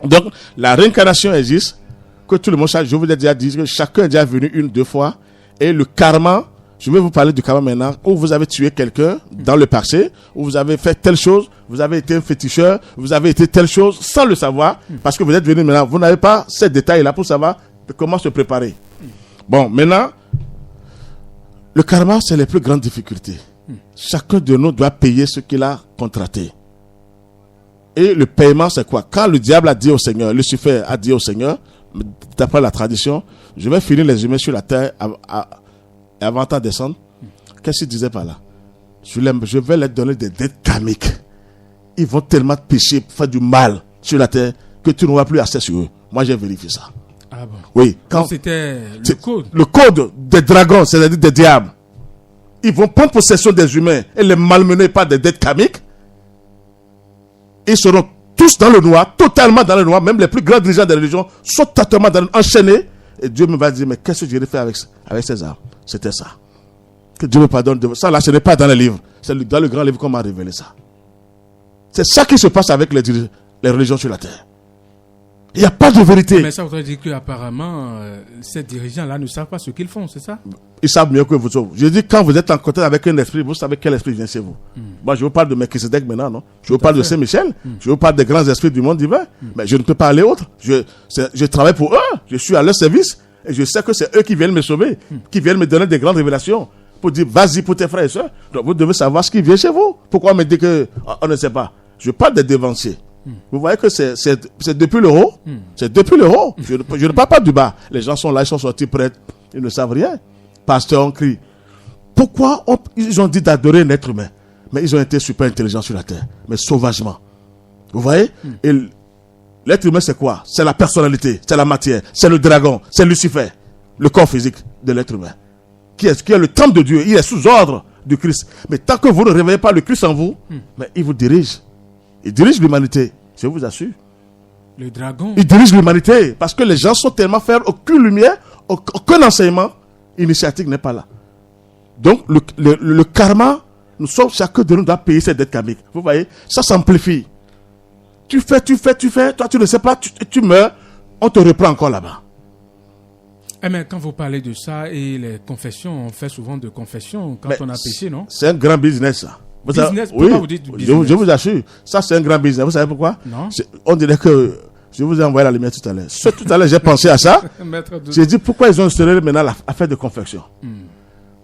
Donc, la réincarnation existe. Que tout le monde sache. Je vous ai déjà dit que chacun est déjà venu 1-2 fois. Et le karma, je vais vous parler du karma maintenant, où vous avez tué quelqu'un dans le passé, où vous avez fait telle chose, vous avez été un féticheur, vous avez été telle chose sans le savoir, parce que vous êtes venu maintenant, vous n'avez pas ces détails-là pour savoir comment se préparer. Bon, maintenant, le karma, c'est les plus grandes difficultés. Chacun de nous doit payer ce qu'il a contracté. Et le paiement, c'est quoi? Quand le diable a dit au Seigneur, Lucifer a dit au Seigneur, d'après la tradition, je vais finir les humains sur la terre avant de descendre. Qu'est-ce qu'il disait par là? Je vais leur donner des dettes karmiques. Ils vont tellement pécher, faire du mal sur la terre que tu n'auras plus accès sur eux. Moi, j'ai vérifié ça. Ah bon? Oui. Quand c'était le code. Le code des dragons, c'est-à-dire des diables. Ils vont prendre possession des humains et les malmener par des dettes karmiques. Ils seront tous dans le noir, totalement dans le noir. Même les plus grands dirigeants des religions sont totalement enchaînés. Et Dieu me va dire, mais qu'est-ce que j'ai fait avec ces armes? C'était ça. Que Dieu me pardonne. Ça là, ce n'est pas dans les livres. C'est dans le grand livre qu'on m'a révélé ça. C'est ça qui se passe avec les religions sur la terre. Il n'y a pas de vérité. Mais ça voudrait dire qu'apparemment, ces dirigeants-là ne savent pas ce qu'ils font, c'est ça? Ils savent mieux que vous autres. Je dis, quand vous êtes en contact avec un esprit, vous savez quel esprit vient chez vous. Moi, je vous parle de Melchisedec maintenant, non? Je vous parle de Saint-Michel. Je vous parle des grands esprits du monde divin. Mais je ne peux pas aller autre. Je travaille pour eux. Je suis à leur service. Et je sais que c'est eux qui viennent me sauver, qui viennent me donner des grandes révélations. Pour dire, vas-y pour tes frères et sœurs. Donc, vous devez savoir ce qui vient chez vous. Pourquoi on me dit qu'on ne sait pas? Je parle des dévanciers. Vous voyez que c'est depuis le haut. C'est depuis le haut. Je ne parle pas du bas. Les gens sont là, ils sont sortis prêts. Ils ne savent rien. Pasteur, on crie. Pourquoi ils ont dit d'adorer un être humain? Mais ils ont été super intelligents sur la terre. Mais sauvagement. Vous voyez? Et l'être humain, c'est quoi? C'est la personnalité. C'est la matière. C'est le dragon. C'est Lucifer. Le corps physique de l'être humain. Qui est le temple de Dieu. Il est sous ordre du Christ. Mais tant que vous ne réveillez pas le Christ en vous, mais il vous dirige. Il dirige l'humanité, je vous assure. Le dragon. Il dirige l'humanité parce que les gens sont tellement faire aucune lumière, aucun enseignement initiatique n'est pas là. Donc le karma, chacun de nous doit payer ses dettes karmiques. Vous voyez, ça s'amplifie. Tu fais, toi tu ne sais pas, tu meurs, on te reprend encore là-bas. Mais quand vous parlez de ça et les confessions, on fait souvent de confessions quand on a péché, non? C'est un grand business ça. Pourquoi vous dites business? Je vous assure, ça c'est un grand business. Vous savez pourquoi? Non. On dirait que je vous ai envoyé la lumière tout à l'heure. Tout à l'heure, j'ai pensé à ça. J'ai dit pourquoi ils ont instauré maintenant l'affaire de confection.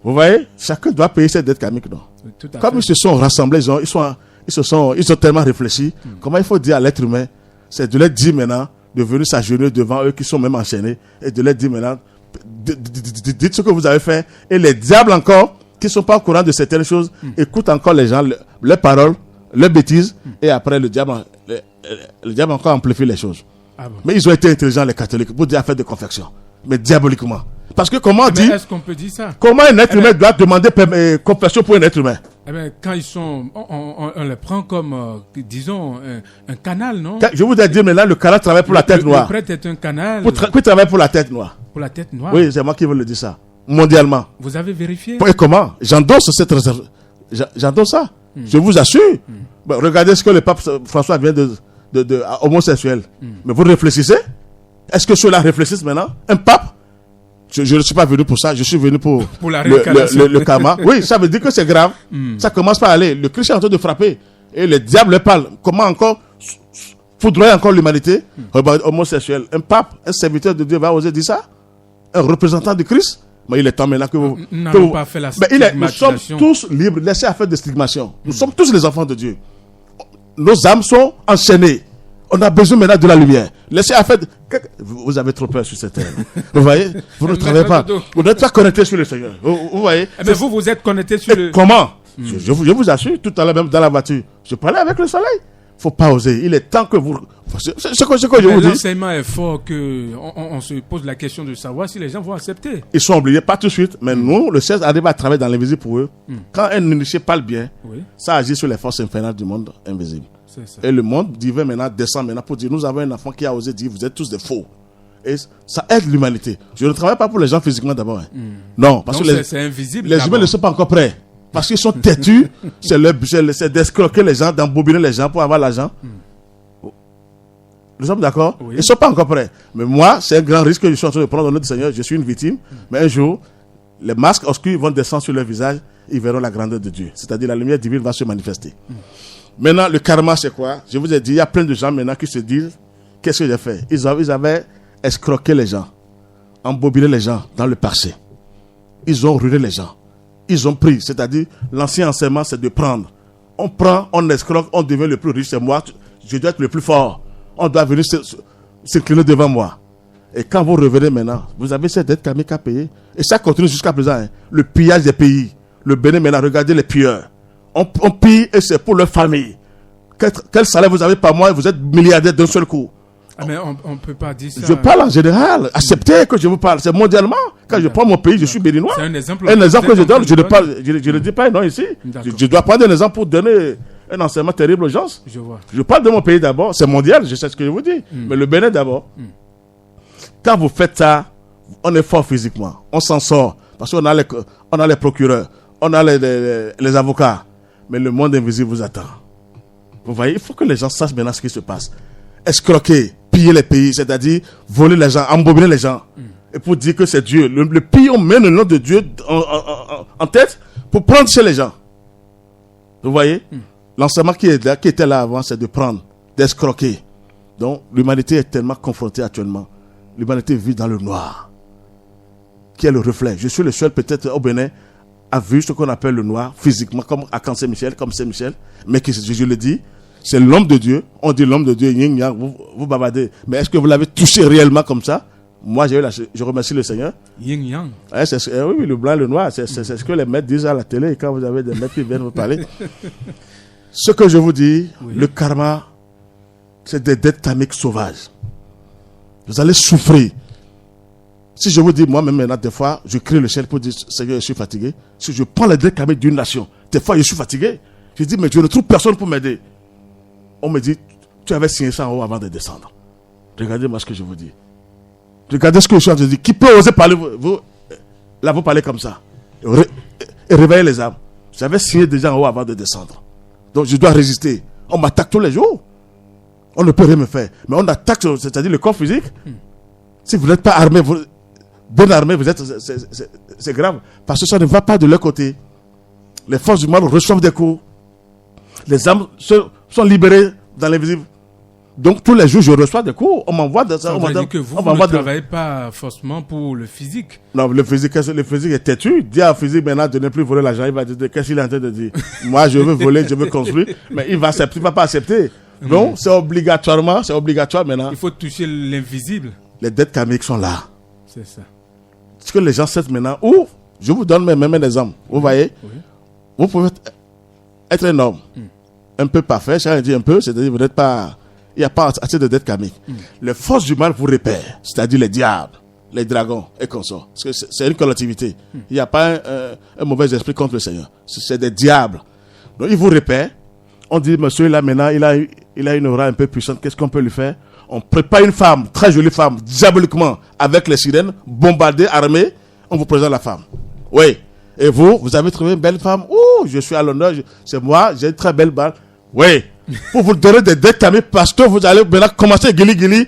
Vous voyez, chacun doit payer ses dettes karmiques, non? Comme ils se sont rassemblés, ils ont tellement réfléchi. Comment il faut dire à l'être humain, c'est de leur dire maintenant de venir s'agenouiller devant eux qui sont même enchaînés et de leur dire maintenant, dites ce que vous avez fait. Et les diables encore, qui ne sont pas au courant de certaines choses, écoutent encore les gens, leurs paroles, leurs bêtises, et après le diable encore amplifie les choses. Ah bon. Mais ils ont été intelligents, les catholiques, pour dire affaire de confection. Mais diaboliquement. Parce que comment on dit... Est-ce qu'on peut dire ça? Comment un être humain doit demander confession pour un être humain? Quand ils sont... On les prend comme, disons, un canal, non? Je vous ai dit maintenant, le canal travaille pour la tête noire. Le prêtre est un canal... Qui travaille pour la tête noire. Pour la tête noire? Oui, c'est moi qui veux le dire ça. Mondialement. Vous avez vérifié? Et comment? J'endosse cette réserve. J'endosse ça. Je vous assure. Regardez ce que le pape François vient de homosexuel. Mais vous réfléchissez? Est-ce que ceux-là réfléchissent maintenant? Un pape? Je ne suis pas venu pour ça. Je suis venu pour la réincarnation. Le karma. Oui, ça veut dire que c'est grave. Ça commence par aller. Le Christ est en train de frapper. Et le diable le parle. Comment encore foudroyer encore l'humanité? Homosexuel. Un pape, un serviteur de Dieu va oser dire ça? Un représentant de Christ? Mais il est temps maintenant que vous... Nous n'avons pas fait la stigmatisation. Nous sommes tous libres. Laissez à faire de stigmatisation. Nous sommes tous les enfants de Dieu. Nos âmes sont enchaînées. On a besoin maintenant de la lumière. Laissez à faire... Vous avez trop peur sur cette terre. Vous voyez? Vous ne travaillez pas. Vous n'êtes pas connecté sur le Seigneur. Vous voyez? Mais vous êtes connecté sur le... Comment? Je vous assure, tout à l'heure même dans la voiture, je parlais avec le soleil. Faut pas oser. Il est temps que vous... C'est ce que je vous dis. L'enseignement est fort que on se pose la question de savoir si les gens vont accepter. Ils sont obligés, pas tout de suite, mais nous, le 16 arrive à travailler dans l'invisible pour eux. Quand un initié parle bien, ça agit sur les forces infernales du monde invisible. Ça. Et le monde divin maintenant descend maintenant pour dire, nous avons un enfant qui a osé dire, vous êtes tous des faux. Et ça aide l'humanité. Je ne travaille pas pour les gens physiquement d'abord. Non, parce que c'est invisible. Les humains ne sont pas encore prêts. Parce qu'ils sont têtus, c'est d'escroquer les gens, d'embobiner les gens pour avoir l'argent. Nous sommes d'accord? Ils ne sont pas encore prêts. Mais moi, c'est un grand risque que je suis en train de prendre au nom du Seigneur. Je suis une victime. Mais un jour, les masques obscurs vont descendre sur leur visage. Ils verront la grandeur de Dieu. C'est-à-dire la lumière divine va se manifester. Maintenant, le karma, c'est quoi? Je vous ai dit, il y a plein de gens maintenant qui se disent, qu'est-ce que j'ai fait? Ils avaient escroqué les gens, embobiné les gens dans le passé. Ils ont ruiné les gens. Ils ont pris, c'est-à-dire l'ancien enseignement, c'est de prendre. On prend, on escroque, on devient le plus riche, c'est moi, je dois être le plus fort. On doit venir s'incliner devant moi. Et quand vous revenez maintenant, vous avez cette dette karmique à payer. Et ça continue jusqu'à présent. Hein. Le pillage des pays. Le Bénin maintenant, regardez les pilleurs. On pille et c'est pour leur famille. Quel salaire vous avez par mois et vous êtes milliardaire d'un seul coup? Mais on ne peut pas dire ça. Je parle en général. Acceptez que je vous parle. C'est mondialement. Quand je prends mon pays, je suis béninois. C'est un exemple. Un exemple que je donne. Je ne dis pas non ici. Je dois prendre un exemple pour donner un enseignement terrible aux gens. Je vois. Je parle de mon pays d'abord. C'est mondial. Je sais ce que je vous dis. Mais le Bénin d'abord. Quand vous faites ça, on est fort physiquement. On s'en sort. Parce qu'on a les procureurs. On a les avocats. Mais le monde invisible vous attend. Vous voyez, il faut que les gens sachent maintenant ce qui se passe. escroquer, piller les pays, c'est-à-dire voler les gens, embobiner les gens. Et pour dire que c'est Dieu. Le pays, on met le nom de Dieu en tête pour prendre chez les gens. Vous voyez? L'enseignement qui était là avant, c'est de prendre, d'escroquer. Donc, l'humanité est tellement confrontée actuellement. L'humanité vit dans le noir, qui est le reflet. Je suis le seul, peut-être, au Bénin, à vu ce qu'on appelle le noir, physiquement, comme à Saint-Michel, comme Saint-Michel. Mais que je le dis, c'est l'homme de Dieu. On dit l'homme de Dieu, yin yang, vous bavardez. Mais est-ce que vous l'avez touché réellement comme ça? Moi, je remercie le Seigneur. Yin yang. Oui, le blanc et le noir, c'est ce que les maîtres disent à la télé quand vous avez des maîtres qui viennent vous parler. Ce que je vous dis, le karma, c'est des dettes karmiques sauvages. Vous allez souffrir. Si je vous dis, moi-même maintenant, des fois, je crie le ciel pour dire, Seigneur, je suis fatigué. Si je prends les dettes karmiques d'une nation, des fois, je suis fatigué. Je dis, mais je ne trouve personne pour m'aider. On me dit, tu avais signé ça en haut avant de descendre. Regardez-moi ce que je vous dis. Regardez ce que je suis en train de dire. Qui peut oser parler, vous parler comme ça et réveiller les âmes. J'avais signé déjà en haut avant de descendre. Donc je dois résister. On m'attaque tous les jours. On ne peut rien me faire. Mais on attaque, c'est-à-dire le corps physique. Si vous n'êtes pas armé, bien armé, c'est grave. Parce que ça ne va pas de leur côté. Les forces du mal reçoivent des coups. Les âmes sont libérées dans l'invisible. Donc tous les jours, je reçois des coups. On m'envoie de ça. Ça veut dire que vous ne travaillez pas forcément pour le physique. Non, le physique est têtu. Dis à un physique maintenant de ne plus voler l'argent. Il va dire, qu'est-ce qu'il est en train de dire? Moi, je veux voler, je veux construire. Mais il va pas accepter. Donc, c'est obligatoire maintenant. Il faut toucher l'invisible. Les dettes karmiques sont là. C'est ça. Ce que les gens savent maintenant, ou je vous donne même un exemple. Vous voyez? Vous pouvez être un homme un peu parfait, j'ai dit un peu, c'est-à-dire vous n'êtes pas... Il n'y a pas assez de dettes karmiques. Les forces du mal vous repèrent, c'est-à-dire les diables, les dragons et consorts. Parce que c'est une collectivité. Il n'y a pas un mauvais esprit contre le Seigneur. C'est des diables. Donc ils vous repèrent. On dit, monsieur, là maintenant, il a une aura un peu puissante. Qu'est-ce qu'on peut lui faire? On prépare une femme, très jolie femme, diaboliquement, avec les sirènes, bombardée, armée. On vous présente la femme. Oui. Et vous avez trouvé une belle femme? Ouh, je suis à l'honneur. C'est moi, j'ai une très belle balle. Oui. Pour vous donner des dettes karmiques parce que vous allez maintenant commencer guili et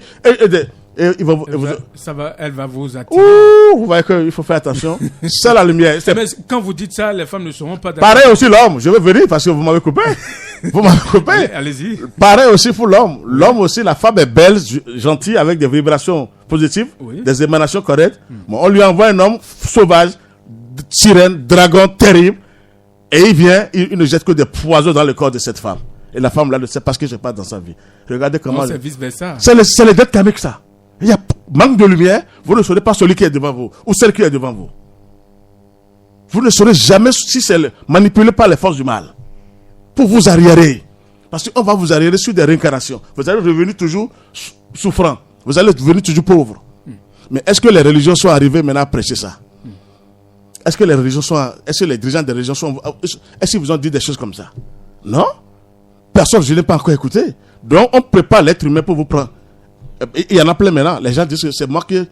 il va elle va vous attirer. Ouh, vous voyez qu'il faut faire attention. C'est la lumière. Mais quand vous dites ça, les femmes ne seront pas d'accord. Pareil aussi l'homme. Je vais venir parce que vous m'avez coupé. Allez-y. Pareil aussi pour l'homme. L'homme aussi, la femme est belle, gentille, avec des vibrations positives, des émanations correctes. Bon, on lui envoie un homme sauvage, sirène, dragon, terrible. Et il vient, il ne jette que des poisons dans le corps de cette femme. Et la femme là ne sait pas ce qui se passe dans sa vie. Regardez comment... c'est vice-versa. C'est les dettes karmiques ça. Il y a manque de lumière, vous ne saurez pas celui qui est devant vous ou celle qui est devant vous. Vous ne saurez jamais si c'est manipulé par les forces du mal. Pour vous arriérer. Parce qu'on va vous arriérer sur des réincarnations. Vous allez revenir toujours souffrant. Vous allez devenir toujours pauvre. Mais est-ce que les religions sont arrivées maintenant à prêcher ça? Est-ce que les dirigeants des religions est-ce qu'ils vous ont dit des choses comme ça? Non? Personne, je n'ai pas encore écouté. Donc, on prépare l'être humain pour vous prendre. Il y en a plein maintenant. Les gens disent que c'est moi qui...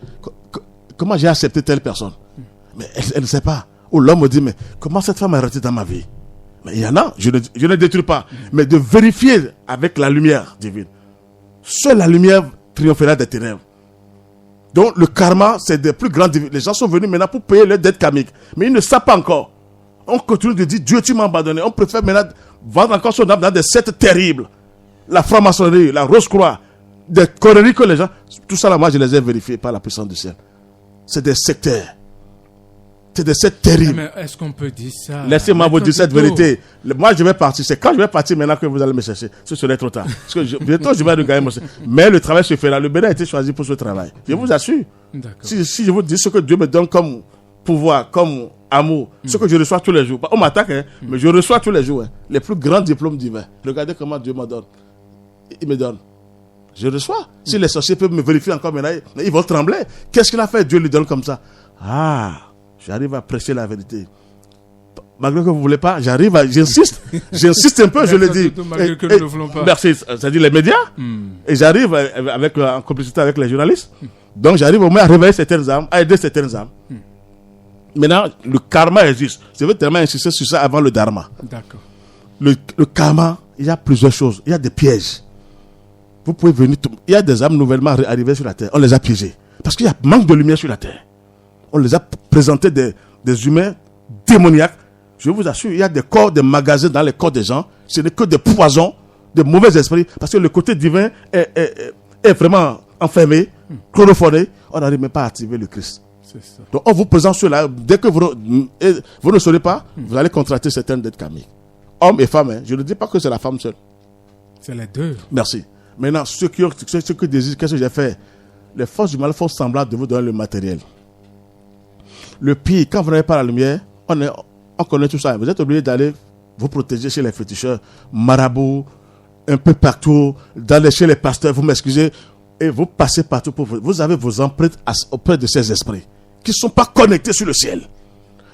Comment j'ai accepté telle personne? Mais elle ne sait pas. Ou l'homme me dit, mais comment cette femme est restée dans ma vie? Mais il y en a. Je ne détruis pas. Mais de vérifier avec la lumière divine. Seule la lumière triomphera des ténèbres. Donc, le karma, c'est des plus grands... Les gens sont venus maintenant pour payer leurs dettes karmiques. Mais ils ne savent pas encore. On continue de dire, Dieu, tu m'as abandonné. On préfère maintenant vendre encore son âme dans des sectes terribles. La franc-maçonnerie, la Rose-Croix, des conneries que les gens... Tout ça, là, moi, je les ai vérifiés par la puissance du ciel. C'est des sectaires. C'est des sectes terribles. Mais est-ce qu'on peut dire ça? Laissez-moi vous dire cette vérité. Moi, je vais partir. C'est quand je vais partir maintenant que vous allez me chercher. Ce serait trop tard. Parce que bientôt, je vais regagner mon... Mais le travail se fera. Le Bénin a été choisi pour ce travail. Je vous assure. Si je vous dis ce que Dieu me donne comme pouvoir, comme amour, ce que je reçois tous les jours. On m'attaque, mais je reçois tous les jours les plus grands diplômes divins. Regardez comment Dieu me donne. Il me donne. Je reçois. Si les sorciers peuvent me vérifier encore maintenant, ils vont trembler. Qu'est-ce qu'il a fait? Dieu lui donne comme ça. Ah, j'arrive à prêcher la vérité. Malgré que vous ne voulez pas, j'insiste un peu, je le dis. Malgré que nous ne voulons pas. Merci, c'est-à-dire les médias. Et j'arrive en complicité avec les journalistes. Donc j'arrive au moins à réveiller certaines âmes, à aider certaines âmes. Maintenant, le karma existe. Je veux tellement insister sur ça avant le dharma. D'accord. Le karma, il y a plusieurs choses. Il y a des pièges. vous pouvez venir. Il y a des âmes nouvellement arrivées sur la terre. On les a piégées. Parce qu'il y a manque de lumière sur la terre. On les a présentés des humains démoniaques. Je vous assure, il y a des corps, des magasins dans les corps des gens. Ce n'est que des poisons, de mauvais esprits. Parce que le côté divin est vraiment enfermé, chlorophoré. On n'arrive même pas à activer le Christ. C'est ça. Donc on vous présente cela. Dès que vous ne saurez pas, vous allez contracter certaines dettes karmiques. Hommes et femmes. Hein. Je ne dis pas que c'est la femme seule. C'est les deux. Merci. Maintenant, ceux qui désirent, qu'est-ce que j'ai fait? Les forces du mal font semblant de vous donner le matériel. Le pire, quand vous n'avez pas la lumière, on connaît tout ça. Vous êtes obligé d'aller vous protéger chez les féticheurs, marabouts, un peu partout, d'aller chez les pasteurs, vous m'excusez, et vous passez partout pour vous avez vos empreintes auprès de ces esprits qui ne sont pas connectés sur le ciel.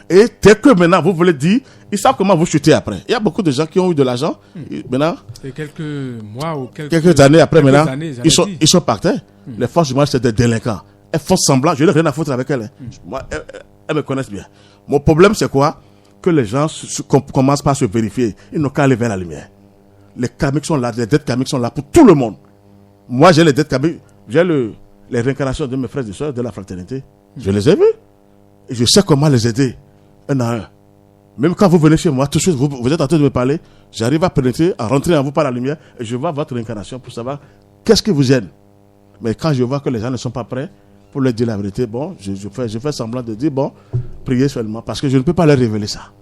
Et dès que maintenant vous voulez dire, ils savent comment vous chuter après. Il y a beaucoup de gens qui ont eu de l'argent, maintenant. Et quelques mois ou quelques années après, maintenant, ils sont par terre. Les forces du mal, c'est des délinquants. Elles font semblant, je n'ai rien à foutre avec elles. Moi, elles me connaissent bien. Mon problème, c'est quoi? Que les gens commencent par se vérifier. Ils n'ont qu'à aller vers la lumière. Les karmiques sont là, les dettes karmiques sont là pour tout le monde. Moi, j'ai les dettes karmiques, j'ai les réincarnations de mes frères et sœurs de la fraternité. Je les ai vus. Et je sais comment les aider, un à un. Même quand vous venez chez moi, tout de suite, vous êtes en train de me parler, j'arrive à pénétrer, à rentrer en vous par la lumière, et je vois votre réincarnation pour savoir qu'est-ce qui vous gêne. Mais quand je vois que les gens ne sont pas prêts pour leur dire la vérité, bon, je fais semblant de dire, bon, priez seulement, parce que je ne peux pas leur révéler ça.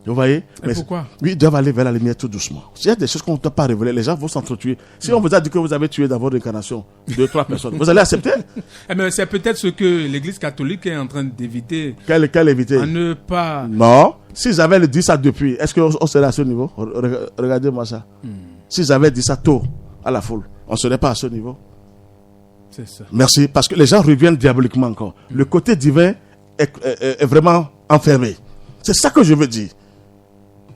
Vous voyez? Mais pourquoi? Oui, ils doivent aller vers la lumière tout doucement. S'il y a des choses qu'on ne peut pas révéler, les gens vont s'entretuer. Si on vous a dit que vous avez tué dans votre incarnation 2-3 personnes, vous allez accepter? Mais c'est peut-être ce que l'Église catholique est en train d'éviter. Quel éviter? À ne pas... Non. S'ils avaient dit ça depuis, est-ce qu'on serait à ce niveau? Regardez-moi ça. S'ils avaient dit ça tôt à la foule, on ne serait pas à ce niveau. C'est ça. Merci, parce que les gens reviennent diaboliquement encore. Le côté divin est vraiment enfermé. C'est ça que je veux dire.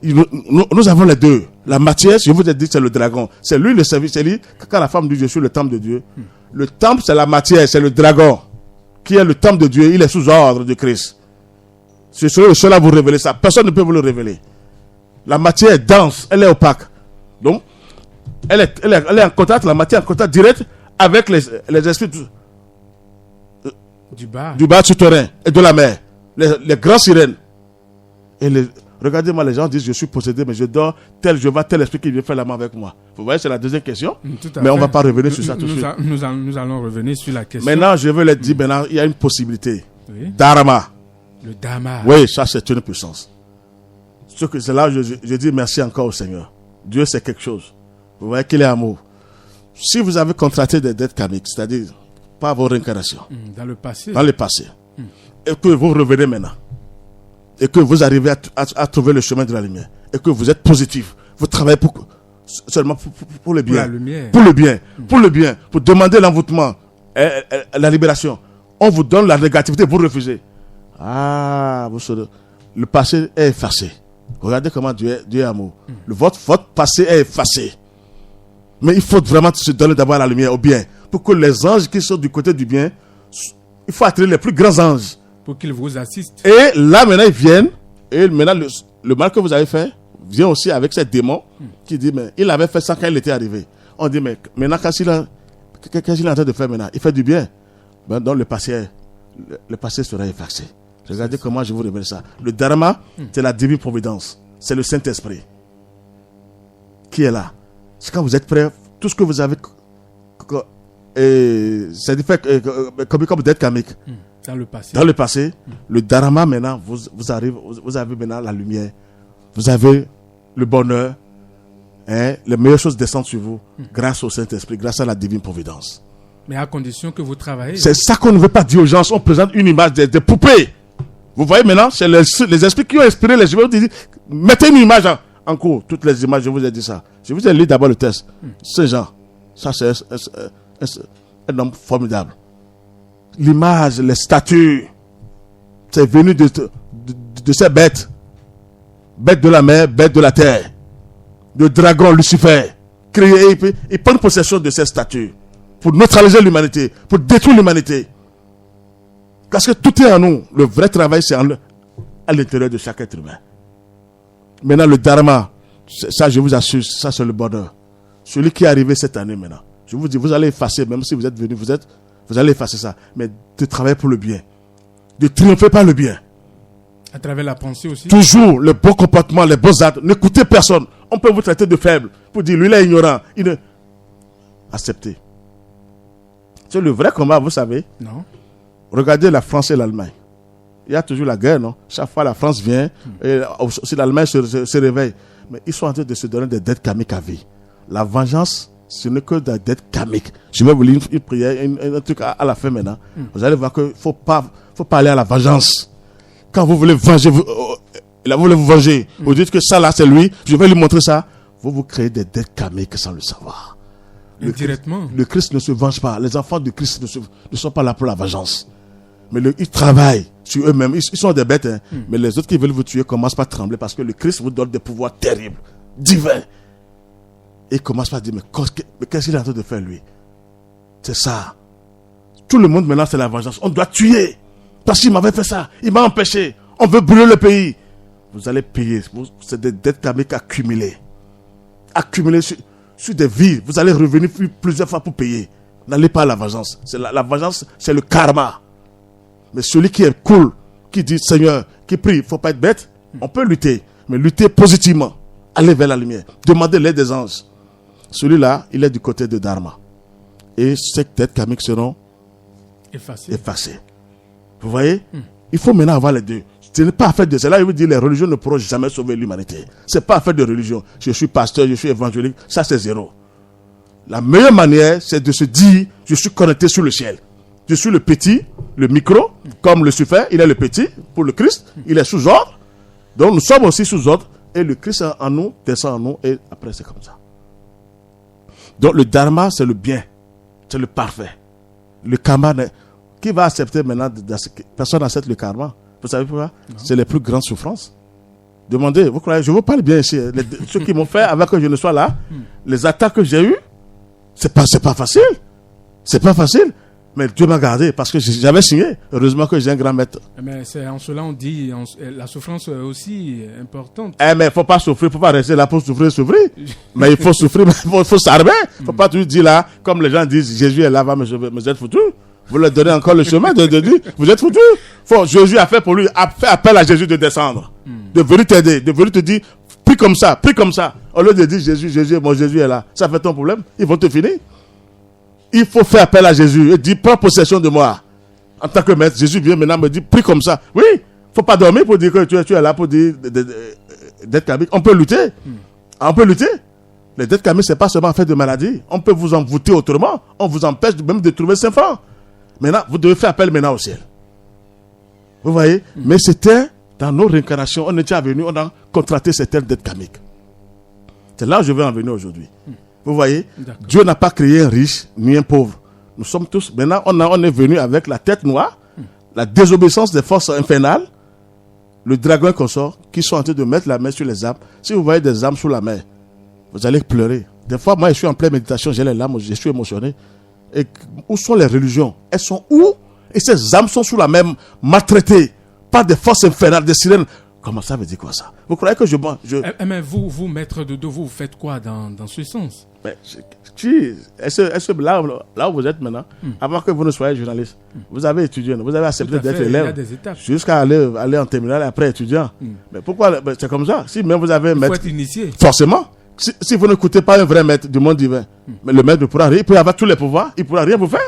Nous avons les deux. La matière, je vous ai dit, c'est le dragon. C'est lui le service. C'est lui, quand la femme dit je suis le temple de Dieu. Le temple, c'est la matière, c'est le dragon. Qui est le temple de Dieu, il est sous ordre de Christ. C'est le seul à vous révéler ça. Personne ne peut vous le révéler. La matière est dense, elle est opaque. Donc, elle est en contact, la matière en contact direct avec les esprits du bas souterrain et de la mer. Les grands sirènes. Et regardez-moi, les gens disent je suis possédé, mais je dors je vois tel esprit qui vient faire la main avec moi. Vous voyez, c'est la deuxième question. Mais on ne va pas revenir sur ça tout de suite. Nous allons revenir sur la question. Maintenant, je veux leur dire, maintenant, il y a une possibilité. Oui. Dharma. Le Dharma. Oui, ça c'est une puissance. C'est là où je dis merci encore au Seigneur. Dieu c'est quelque chose. Vous voyez qu'il est amour. Si vous avez contracté des dettes karmiques, c'est-à-dire par vos réincarnations, dans le passé, et que vous revenez maintenant, et que vous arrivez à trouver le chemin de la lumière, et que vous êtes positif, vous travaillez seulement pour le bien, pour le bien, pour demander l'envoûtement, la libération. On vous donne la négativité, vous refusez. Le passé est effacé. Regardez comment Dieu est amour. Votre passé est effacé. Mais il faut vraiment se donner d'abord la lumière au bien. Pour que les anges qui sont du côté du bien, il faut attirer les plus grands anges. Pour qu'ils vous assistent. Et là, maintenant, ils viennent. Et maintenant, le mal que vous avez fait vient aussi avec ces démons qui disent, mais il avait fait ça quand il était arrivé. On dit, mais maintenant, qu'est-ce qu'il est en train de faire maintenant? Il fait du bien. Donc, le passé sera effacé. Regardez comment je vous révèle ça. Le Dharma, c'est la divine providence. C'est le Saint-Esprit qui est là. C'est quand vous êtes prêts, tout ce que vous avez, c'est fait comme dette karmique. Dans le passé, le Dharma maintenant, vous avez maintenant la lumière, vous avez le bonheur, les meilleures choses descendent sur vous grâce au Saint-Esprit, grâce à la divine providence. Mais à condition que vous travaillez. C'est ça qu'on ne veut pas dire aux gens. On présente une image des poupées. Vous voyez maintenant, c'est les esprits qui ont inspiré les gens. Mettez une image en cours. Toutes les images, je vous ai dit ça. Je vous ai lu d'abord le texte. Ces gens, ça c'est un homme formidable. L'image, les statues, c'est venu de ces bêtes. Bêtes de la mer, bêtes de la terre. Le dragon Lucifer. Créé, il prend possession de ces statues. Pour neutraliser l'humanité, pour détruire l'humanité. Parce que tout est en nous. Le vrai travail, c'est à l'intérieur de chaque être humain. Maintenant, le Dharma, ça je vous assure, ça c'est le bonheur. Celui qui est arrivé cette année maintenant, Je vous dis, vous allez effacer, même si vous êtes venu, vous allez effacer ça. Mais de travailler pour le bien. De triompher par le bien. À travers la pensée aussi. Toujours le bon comportement, les bons actes. N'écoutez personne. On peut vous traiter de faible. Pour dire, lui, il est ignorant. Acceptez. C'est le vrai combat, vous savez. Non. Regardez la France et l'Allemagne. Il y a toujours la guerre, non? Chaque fois, la France vient, et aussi l'Allemagne se réveille. Mais ils sont en train de se donner des dettes karmiques à vie. La vengeance, ce n'est que des dettes karmiques. Je vais vous lire une prière, un truc à la fin maintenant. Vous allez voir qu'il ne faut pas aller à la vengeance. Quand vous voulez venger, vous voulez vous venger. Vous dites que ça là, c'est lui, je vais lui montrer ça. Vous créez des dettes karmiques sans le savoir. Indirectement. Le Christ ne se venge pas. Les enfants de Christ ne sont pas là pour la vengeance. Mais ils travaillent sur eux-mêmes. Ils sont des bêtes. Hein. Mais les autres qui veulent vous tuer commencent par trembler parce que le Christ vous donne des pouvoirs terribles, divins. Et ils commencent par dire, mais qu'est-ce qu'il est en train de faire lui? C'est ça. Tout le monde maintenant c'est la vengeance. On doit tuer. Parce qu'il m'avait fait ça. Il m'a empêché. On veut brûler le pays. Vous allez payer. C'est des dettes karmiques accumulées. Accumulées sur des vies. Vous allez revenir plusieurs fois pour payer. N'allez pas à la vengeance. La vengeance, c'est le karma. Mais celui qui est cool, qui dit Seigneur, qui prie, il ne faut pas être bête. On peut lutter. Mais lutter positivement. Aller vers la lumière. Demandez l'aide des anges. Celui-là, il est du côté de Dharma. Et ces dettes karmiques seront effacées. Vous voyez? Il faut maintenant avoir les deux. Ce n'est pas affaire de cela. Il veut dire les religions ne pourront jamais sauver l'humanité. Ce n'est pas affaire de religion. Je suis pasteur, je suis évangélique. Ça, c'est zéro. La meilleure manière, c'est de se dire je suis connecté sur le ciel. Je suis le petit, le micro, comme le suffère. Il est le petit pour le Christ. Il est sous ordre. Donc nous sommes aussi sous ordre. Et le Christ en nous descend en nous. Et après, c'est comme ça. Donc le dharma, c'est le bien. C'est le parfait. Le karma, qui va accepter maintenant? Personne n'accepte le karma. Vous savez pourquoi? C'est les plus grandes souffrances. Demandez, vous croyez, je vous parle bien ici. Ceux qui m'ont fait avant que je ne sois là, les attaques que j'ai eues, c'est pas facile. C'est pas facile. Mais Dieu m'a gardé parce que j'avais signé. Heureusement que j'ai un grand maître. Mais c'est en cela on dit la souffrance est aussi importante. Mais il ne faut pas souffrir, il ne faut pas rester là pour souffrir. Mais il faut souffrir, il faut s'armer. Il ne faut pas toujours dire là, comme les gens disent, Jésus est là, mais vous êtes foutus. Vous leur donnez encore le chemin de dire, vous êtes foutus. Jésus a fait pour lui, a fait appel à Jésus de descendre, de venir t'aider, de venir te dire, prie comme ça. Au lieu de dire Jésus est là. Ça fait ton problème, ils vont te finir. Il faut faire appel à Jésus et dire, prends possession de moi. En tant que maître, Jésus vient maintenant me dire, prie comme ça. Oui, il ne faut pas dormir pour dire que tu es là pour dire dettes karmiques. On peut lutter. On peut lutter. Les dettes karmiques, ce n'est pas seulement en fait de maladie. On peut vous envoûter autrement. On vous empêche même de trouver 5 francs. Maintenant, vous devez faire appel maintenant au ciel. Vous voyez? Mais c'était dans nos réincarnations, on était venu, on a contracté certaines dettes karmiques. C'est là où je vais en venir aujourd'hui. Vous voyez? Dieu n'a pas créé un riche ni un pauvre. Nous sommes tous, maintenant, on est venu avec la tête noire, la désobéissance des forces infernales, le dragon et consort, qui sont en train de mettre la main sur les âmes. Si vous voyez des âmes sous la main, vous allez pleurer. Des fois, moi, je suis en pleine méditation, j'ai les larmes, je suis émotionné. Et où sont les religions? Elles sont où? Et ces âmes sont sous la même, maltraitées par des forces infernales, des sirènes. Comment ça veut dire quoi ça? Vous croyez que Mais vous, maître de dos, vous faites quoi dans ce sens? Mais, là où vous êtes maintenant, avant que vous ne soyez journaliste, vous avez étudié, vous avez accepté d'être élève, jusqu'à aller en terminale et après étudiant. Mais pourquoi? C'est comme ça. Si même vous avez un maître, il faut être initié. Forcément. Si vous n'écoutez pas un vrai maître du monde divin, mais le maître ne pourra rien, il peut avoir tous les pouvoirs, il ne pourra rien vous faire.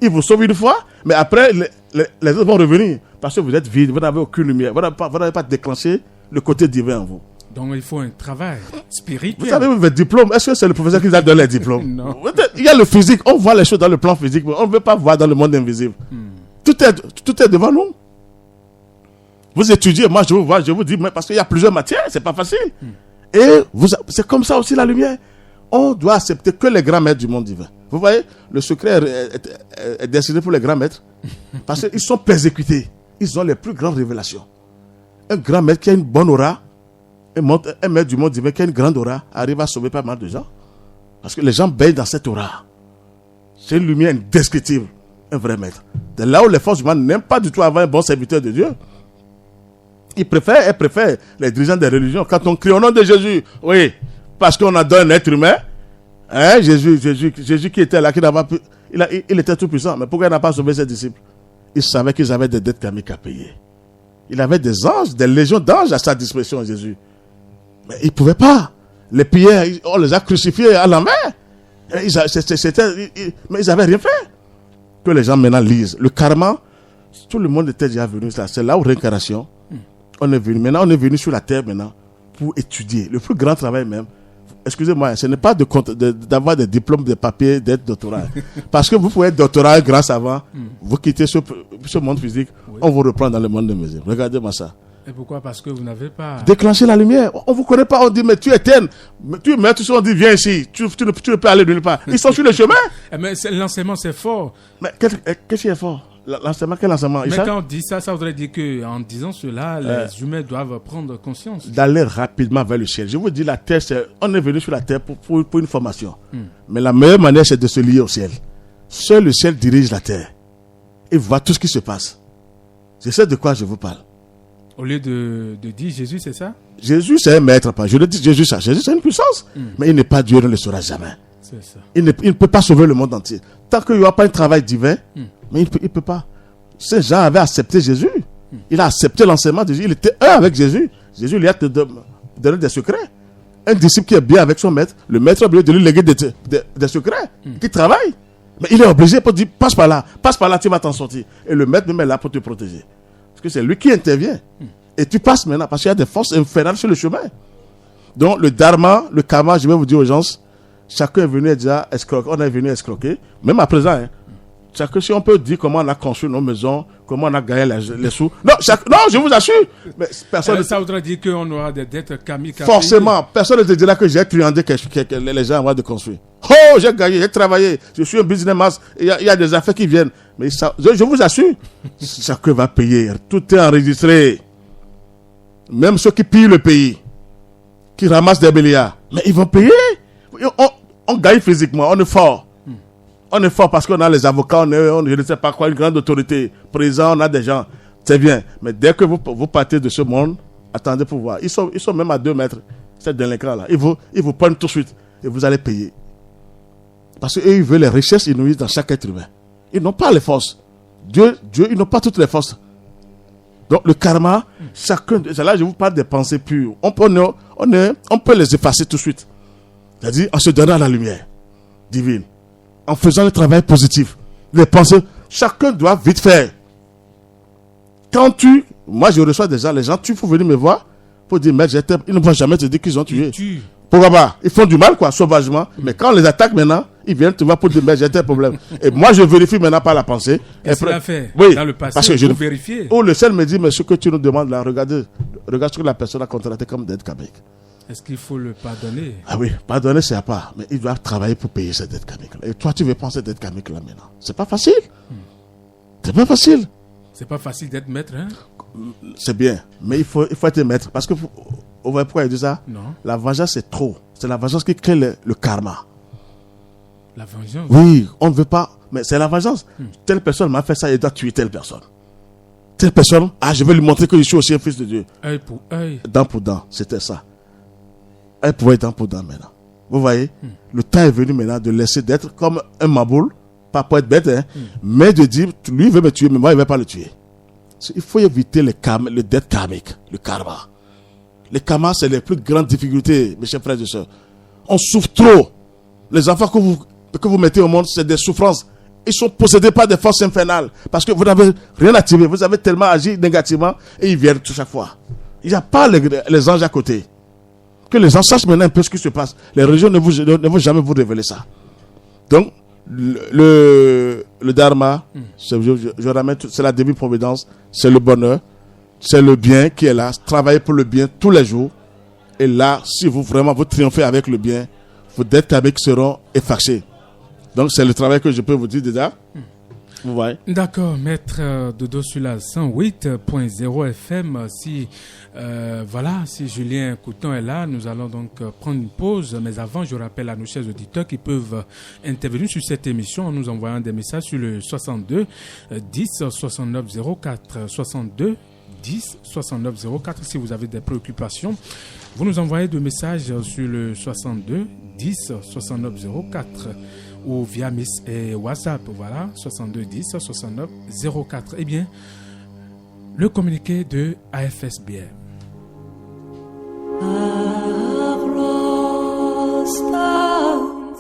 Il vous sauve une fois, mais après, les autres vont revenir. Parce que vous êtes vide, vous n'avez aucune lumière, vous n'avez pas déclenché le côté divin en vous. Donc il faut un travail spirituel. Vous savez, votre diplôme, est-ce que c'est le professeur qui vous a donné les diplômes? Non. Il y a le physique, on voit les choses dans le plan physique, mais on ne veut pas voir dans le monde invisible. Tout est devant nous. Vous étudiez, moi je vous vois, je vous dis, mais parce qu'il y a plusieurs matières, c'est pas facile. Et c'est comme ça aussi la lumière. On doit accepter que les grands maîtres du monde divin. Vous voyez, le secret est destiné pour les grands maîtres. Parce qu'ils sont persécutés. Ils ont les plus grandes révélations. Un grand maître qui a une bonne aura, un maître du monde divin qui a une grande aura, arrive à sauver pas mal de gens. Parce que les gens baignent dans cette aura. C'est une lumière indescriptible. Un vrai maître. De là où les forces humaines n'aiment pas du tout avoir un bon serviteur de Dieu. Elles préfèrent les dirigeants des religions. Quand on crie au nom de Jésus, oui, parce qu'on a donné un être humain, Hein, Jésus qui était là, qui n'avait pas pu, il était tout puissant. Mais pourquoi il n'a pas sauvé ses disciples? Il savait qu'ils avaient des dettes karmiques à payer. Il avait des anges, des légions d'anges à sa disposition, Jésus. Mais il ne pouvait pas. Les pierres, on les a crucifiés à la main. Mais ils n'avaient rien fait. Que les gens maintenant lisent. Le karma, tout le monde était déjà venu. C'est là où réincarnation. On est venu. Maintenant, on est venu sur la terre maintenant pour étudier. Le plus grand travail même. Excusez-moi, ce n'est pas d'avoir des diplômes, des papiers, d'être doctorat. Parce que vous pouvez être doctorat grâce avant. Vous quittez ce monde physique. Oui. On vous reprend dans le monde des mesures. Regardez-moi ça. Et pourquoi? Parce que vous n'avez pas... Déclencher la lumière. On ne vous connaît pas. On dit, mais tu es terne. Tu mets tout ça, on dit, viens ici. Tu ne peux aller nulle part. Ils sont sur le chemin. Mais l'enseignement, c'est fort. Mais qu'est-ce qui est fort? L'enseignement, quel enseignement? Mais quand on dit ça, ça voudrait dire qu'en disant cela, les humains doivent prendre conscience. D'aller rapidement vers le ciel. Je vous dis, la terre, on est venu sur la terre pour une formation. Mais la meilleure manière, c'est de se lier au ciel. Seul le ciel dirige la terre. Il voit tout ce qui se passe. Je sais de quoi je vous parle. Au lieu de dire Jésus, c'est ça? Jésus, c'est un maître. Je le dis, Jésus, c'est une puissance. Mais il n'est pas Dieu, il ne le sera jamais. C'est ça. Il ne peut pas sauver le monde entier. Tant qu'il n'y aura pas un travail divin, mais il ne peut pas. Ces gens avaient accepté Jésus. Il a accepté l'enseignement de Jésus. Il était un avec Jésus. Jésus lui a donné des secrets. Un disciple qui est bien avec son maître, le maître a obligé de lui léguer des secrets, qui travaille. Mais il est obligé pour dire, passe par là, tu vas t'en sortir. Et le maître même est là pour te protéger. Parce que c'est lui qui intervient. Et tu passes maintenant, parce qu'il y a des forces infernales sur le chemin. Donc le dharma, le karma, je vais vous dire aux gens, chacun est venu déjà escroquer. On est venu escroquer, même à présent. Chacun, si on peut dire comment on a construit nos maisons, comment on a gagné les sous. Non, je vous assure. Mais personne ça voudrait dire qu'on aura des dettes karmiques. Forcément, personne ne te dira que j'ai truandé les gens avant de construire. Oh, j'ai gagné, j'ai travaillé, je suis un businessman, il y a des affaires qui viennent. Mais ça, je vous assure, chacun va payer. Tout est enregistré. Même ceux qui pillent le pays, qui ramassent des milliards, mais ils vont payer. On gagne physiquement, on est fort. On est fort parce qu'on a les avocats, je ne sais pas quoi, une grande autorité. Présent, on a des gens. C'est bien. Mais dès que vous partez de ce monde, attendez pour voir. Ils sont même à 2 mètres. C'est délinquant là. Ils vous prennent tout de suite et vous allez payer. Parce qu'eux, ils veulent les richesses inouïes dans chaque être humain. Ils n'ont pas les forces. Dieu, ils n'ont pas toutes les forces. Donc le karma, chacun, là je vous parle des pensées pures. On peut les effacer tout de suite. C'est-à-dire en se donnant la lumière divine. En faisant le travail positif. Les pensées, chacun doit vite faire. Moi je reçois des gens, les gens, il faut venir me voir pour dire, mais ils ne vont jamais te dire qu'ils ont tué. Pourquoi pas? Ils font du mal, sauvagement. Mais quand on les attaque maintenant, ils viennent te voir pour dire, mais j'ai un problème. Et moi je vérifie maintenant par la pensée. Qu'est-ce qu'il a fait dans le passé parce que pour vérifier? Ou le ciel me dit, mais ce que tu nous demandes là, regarde ce que la personne a contracté comme dette karmique. Est-ce qu'il faut le pardonner? Ah oui, pardonner c'est à part. Mais il doit travailler pour payer cette dette karmique là. Et toi tu veux prendre cette dette karmique là maintenant. C'est pas facile. C'est pas facile. C'est pas facile d'être maître, hein? C'est bien, mais il faut être maître. Parce que, vous voyez pourquoi il dit ça? Non. La vengeance c'est trop. C'est la vengeance qui crée le karma. La vengeance? Oui, on ne veut pas. Mais c'est la vengeance. Telle personne m'a fait ça, il doit tuer telle personne. Telle personne, je vais lui montrer que je suis aussi un fils de Dieu. Œil pour œil. Dent pour dent, c'était ça. Elle pouvait être dent pour dent maintenant. Vous voyez, le temps est venu maintenant de laisser d'être comme un maboule, pas pour être bête, mais de dire, lui il veut me tuer, mais moi il ne veut pas le tuer. Il faut éviter le dette karmique, le karma. Le karma, c'est les plus grandes difficultés, mes chers frères et sœurs. On souffre trop. Les enfants que vous mettez au monde, c'est des souffrances. Ils sont possédés par des forces infernales. Parce que vous n'avez rien activé. Vous avez tellement agi négativement et ils viennent tout chaque fois. Il n'y a pas les anges à côté. Que les gens sachent maintenant un peu ce qui se passe. Les religions ne vont jamais vous révéler ça. Donc, le dharma, je ramène, c'est la divine providence, c'est le bonheur, c'est le bien qui est là. Travaillez pour le bien tous les jours. Et là, si vous triomphez avec le bien, vos dettes karmiques seront effacées. Donc c'est le travail que je peux vous dire déjà. Vous voyez. D'accord, maître Dodo sur la 108.0 FM. Si Julien Couton est là, nous allons donc prendre une pause. Mais avant, je rappelle à nos chers auditeurs qui peuvent intervenir sur cette émission en nous envoyant des messages sur le 62 10 69 04 62 10 69 04. Si vous avez des préoccupations, vous nous envoyez des messages sur le 62 10 69 04 ou via Miss et WhatsApp, voilà, 62 10 69 04. Eh bien, le communiqué de AFSBM.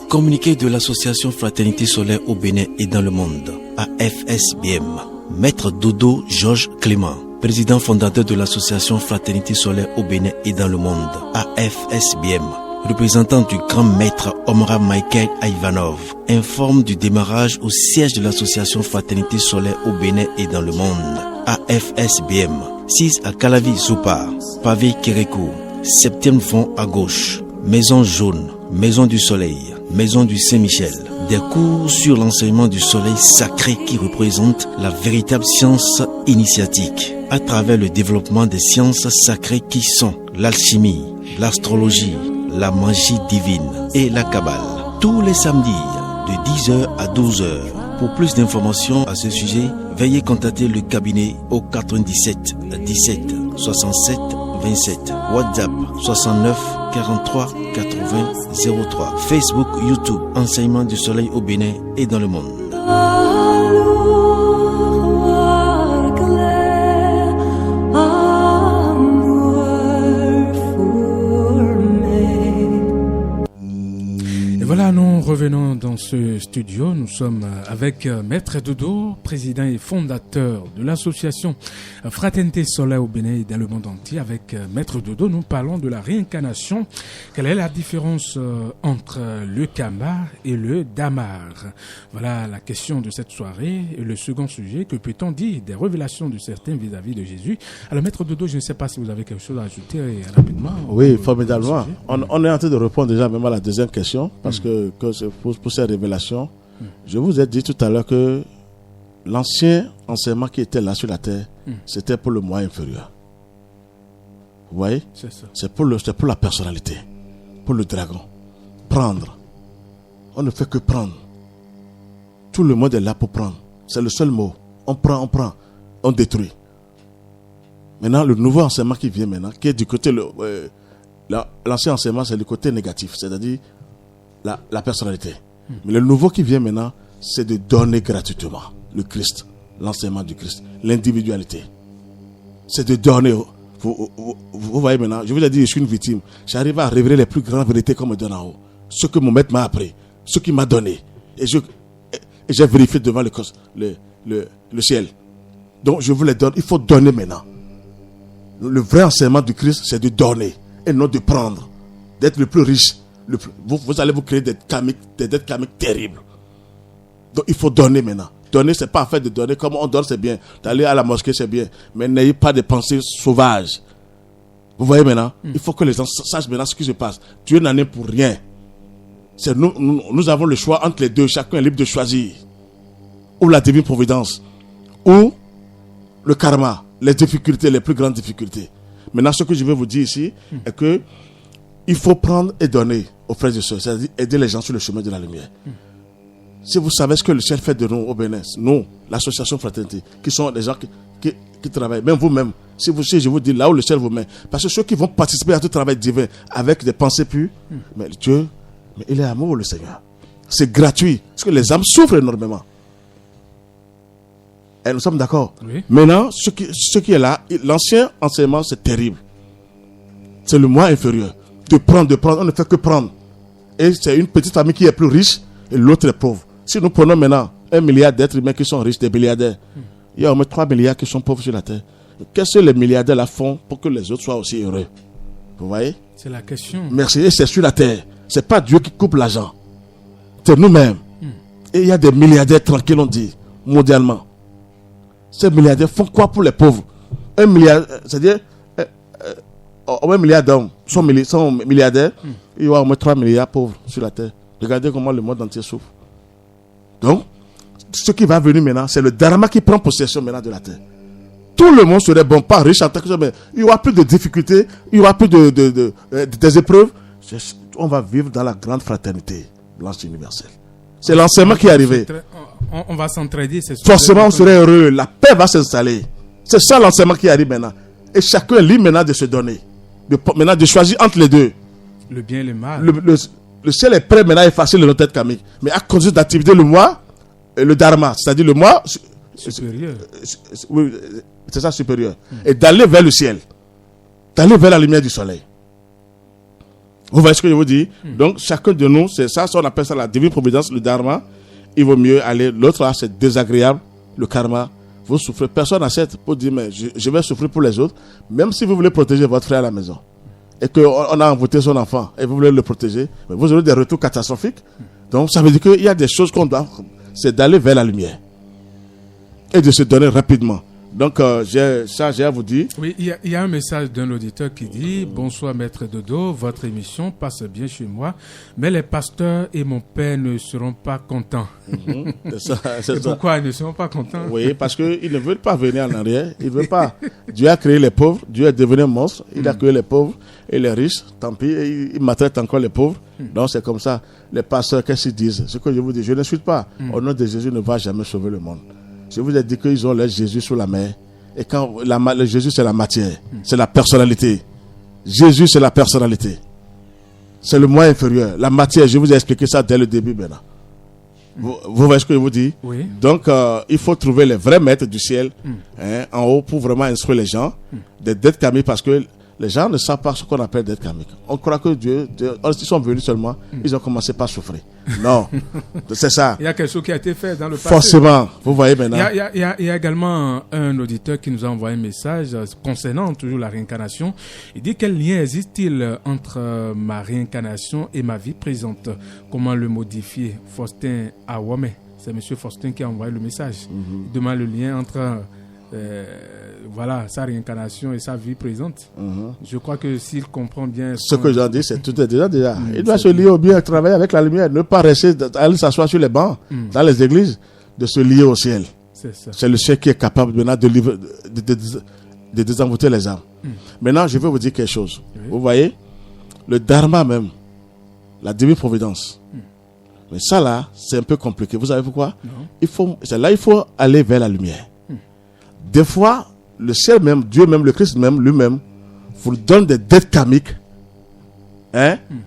Communiqué de l'association Fraternité Solaire au Bénin et dans le monde, AFSBM. Maître Dodo Georges Clément, président fondateur de l'association Fraternité Solaire au Bénin et dans le monde, AFSBM. Représentant du grand maître Omra Michael Ivanov, informe du démarrage au siège de l'association Fraternité Solaire au Bénin et dans le monde, AFSBM. 6 à Calavi Zoupa, Pavé Kérékou, 7e fond à gauche, Maison Jaune, Maison du Soleil, Maison du Saint-Michel. Des cours sur l'enseignement du soleil sacré qui représente la véritable science initiatique à travers le développement des sciences sacrées qui sont l'alchimie, l'astrologie, la magie divine et la Kabbale. Tous les samedis de 10h à 12h. Pour plus d'informations à ce sujet, veuillez contacter le cabinet au 97 17 67 27. WhatsApp 69 43 80 03. Facebook, YouTube, enseignement du soleil au Bénin et dans le monde. Voilà, nous revenons dans ce studio. Nous sommes avec Maître Dodo, président et fondateur de l'association Fraternité Solaire au Bénin et dans le monde entier. Avec Maître Dodo, nous parlons de la réincarnation. Quelle est la différence entre le Kama et le Damar? Voilà la question de cette soirée. Et le second sujet, que peut-on dire des révélations de certains vis-à-vis de Jésus? Alors Maître Dodo, je ne sais pas si vous avez quelque chose à ajouter rapidement. Oui, formidablement. On est en train de répondre déjà même à la deuxième question, parce que pour ces révélations, je vous ai dit tout à l'heure que l'ancien enseignement qui était là sur la terre, c'était pour le moi inférieur. Vous voyez? C'est pour la personnalité, pour le dragon. Prendre. On ne fait que prendre. Tout le monde est là pour prendre. C'est le seul mot. On prend, on détruit. Maintenant, le nouveau enseignement qui vient maintenant, qui est du côté, l'ancien enseignement, c'est du côté négatif, c'est-à-dire la personnalité. Mais le nouveau qui vient maintenant, c'est de donner gratuitement le Christ, l'enseignement du Christ, l'individualité. C'est de donner. Vous voyez maintenant, je vous ai dit, je suis une victime. J'arrive à révéler les plus grandes vérités qu'on me donne en haut. Ce que mon maître m'a appris, ce qu'il m'a donné. Et j'ai vérifié devant le ciel. Donc je vous les donne. Il faut donner maintenant. Le vrai enseignement du Christ, c'est de donner et non de prendre. D'être le plus riche. Vous allez vous créer des dettes karmiques terribles. Donc il faut donner maintenant. Donner, c'est pas en fait de donner. Comme on donne, c'est bien. D'aller à la mosquée, c'est bien. Mais n'ayez pas de pensées sauvages. Vous voyez maintenant? Il faut que les gens sachent maintenant ce qui se passe. Dieu n'en est pour rien. C'est nous avons le choix entre les deux. Chacun est libre de choisir. Ou la divine providence. Ou le karma. Les difficultés, les plus grandes difficultés. Maintenant, ce que je veux vous dire ici est que il faut prendre et donner aux frères et sœurs, c'est-à-dire aider les gens sur le chemin de la lumière. Si vous savez ce que le ciel fait de nous au Bénin, nous, l'association Fraternité, qui sont des gens qui travaillent, même vous-même, si je vous dis là où le ciel vous met, parce que ceux qui vont participer à tout travail divin avec des pensées pures, mais Dieu, mais il est amour, le Seigneur. C'est gratuit, parce que les âmes souffrent énormément. Et nous sommes d'accord. Oui. Maintenant, ce qui est là, l'ancien enseignement, c'est terrible. C'est le moi inférieur. De prendre, on ne fait que prendre. Et c'est une petite famille qui est plus riche et l'autre est pauvre. Si nous prenons maintenant 1 milliard d'êtres humains qui sont riches, des milliardaires, il y a au moins 3 milliards qui sont pauvres sur la terre. Qu'est-ce que les milliardaires là font pour que les autres soient aussi heureux? Vous voyez? C'est la question. Merci. Et c'est sur la terre. C'est pas Dieu qui coupe l'argent. C'est nous-mêmes. Et il y a des milliardaires tranquilles, on dit, mondialement. Ces milliardaires font quoi pour les pauvres? 1 milliard, c'est-à-dire, au moins 1 milliard d'hommes sont milliardaires, il y aura au moins 3 milliards pauvres sur la terre. Regardez comment le monde entier souffre. Donc, ce qui va venir maintenant, c'est le dharma qui prend possession maintenant de la terre. Tout le monde serait bon, pas riche en tant que ça, mais il y aura plus de difficultés, il y aura plus des épreuves. On va vivre dans la grande fraternité blanche universelle. C'est l'enseignement qui est arrivé. On va s'entraider. Forcément, on serait heureux. La paix va s'installer. C'est ça l'enseignement qui arrive maintenant. Et chacun est libre maintenant de se donner. Maintenant de choisir entre les deux. Le bien et le mal. le ciel est prêt maintenant à effacer le tête karmique. Mais à cause d'activer le moi, le dharma, c'est-à-dire le moi supérieur. Oui, c'est ça, supérieur. Et d'aller vers le ciel. D'aller vers la lumière du soleil. Vous voyez ce que je vous dis? Donc, chacun de nous, c'est ça, on appelle ça la divine providence, le dharma. Il vaut mieux aller. L'autre, là, c'est désagréable, le karma. Vous souffrez. Personne n'accepte pour dire, mais je vais souffrir pour les autres. Même si vous voulez protéger votre frère à la maison. Et qu'on a envoûté son enfant. Et vous voulez le protéger. Mais vous aurez des retours catastrophiques. Donc, ça veut dire qu'il y a des choses qu'on doit. C'est d'aller vers la lumière. Et de se donner rapidement. Donc, j'ai à vous dire. Oui, il y a un message d'un auditeur qui dit « Bonsoir Maître Dodo, votre émission passe bien chez moi, mais les pasteurs et mon père ne seront pas contents. C'est et pourquoi ils ne seront pas contents? Oui, parce qu'ils ne veulent pas venir en arrière. Ils ne veulent pas. Dieu a créé les pauvres. Dieu est devenu un monstre. Il a créé les pauvres et les riches. Tant pis, il maltraite encore les pauvres. Donc, c'est comme ça. Les pasteurs, qu'est-ce qu'ils disent? Ce que je vous dis, je ne suis pas. Au nom de Jésus, ne va jamais sauver le monde. Je vous ai dit qu'ils ont leur Jésus sous la main. Et quand le Jésus, c'est la matière. C'est la personnalité. Jésus, c'est la personnalité. C'est le moi inférieur. La matière, je vous ai expliqué ça dès le début maintenant. Vous voyez ce que je vous dis? Oui. Donc, il faut trouver les vrais maîtres du ciel en haut pour vraiment instruire les gens des dettes karmiques parce que les gens ne savent pas ce qu'on appelle dette karmique. On croit que Dieu, ils sont venus seulement, ils ont commencé par souffrir. Non, c'est ça. Il y a quelque chose qui a été fait dans le passé. Forcément, vous voyez maintenant. Il y a également un auditeur qui nous a envoyé un message concernant toujours la réincarnation. Il dit: quel lien existe-t-il entre ma réincarnation et ma vie présente? Comment le modifier? Faustin Awame, c'est monsieur Faustin qui a envoyé le message. Il demande le lien entre voilà, sa réincarnation et sa vie présente. Je crois que s'il comprend bien... Ce que j'en dis, c'est tout est déjà. Il doit se lier au bien, travailler avec la lumière, ne pas rester, aller s'asseoir sur les bancs, dans les églises, de se lier au ciel. C'est le ciel qui est capable maintenant de désenvoûter les âmes. Maintenant, je vais vous dire quelque chose. Oui. Vous voyez, le dharma même, la divine providence. Mais ça là, c'est un peu compliqué. Vous savez pourquoi? Il faut aller vers la lumière. Des fois, le ciel même, Dieu même, le Christ même, lui-même, vous donne des dettes karmiques.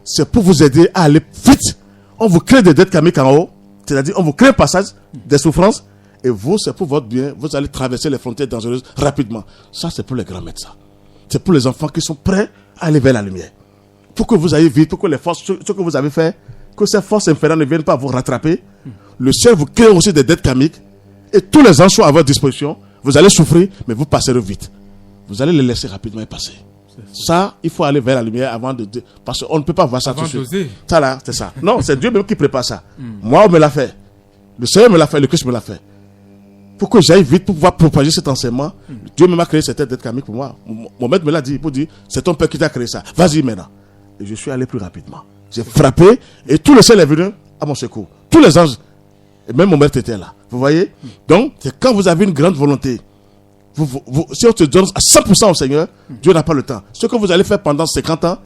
C'est pour vous aider à aller vite. On vous crée des dettes karmiques en haut. C'est-à-dire, on vous crée un passage, des souffrances. Et vous, c'est pour votre bien. Vous allez traverser les frontières dangereuses rapidement. Ça, c'est pour les grands médecins. C'est pour les enfants qui sont prêts à aller vers la lumière. Pour que vous ayez vite, pour que les forces, ce que vous avez fait, que ces forces infernales ne viennent pas vous rattraper. Le ciel vous crée aussi des dettes karmiques. Et tous les anges sont à votre disposition. Vous allez souffrir, mais vous passerez vite. Vous allez les laisser rapidement y passer. Ça, il faut aller vers la lumière avant de... Parce qu'on ne peut pas voir ça tout de suite. Ça là, c'est ça. Non, c'est Dieu même qui prépare ça. Moi, on me l'a fait. Le Seigneur me l'a fait, le Christ me l'a fait. Pour que j'aille vite, pour pouvoir propager cet enseignement, Dieu m'a créé cette dette karmique pour moi. Mon maître me l'a dit, pour dire, c'est ton père qui t'a créé ça. Vas-y maintenant. Et je suis allé plus rapidement. J'ai frappé et tout le ciel est venu à mon secours. Tous les anges. Et même mon maître était là. Vous voyez? Donc, c'est quand vous avez une grande volonté. Si on te donne à 100% au Seigneur, Dieu n'a pas le temps. Ce que vous allez faire pendant 50 ans,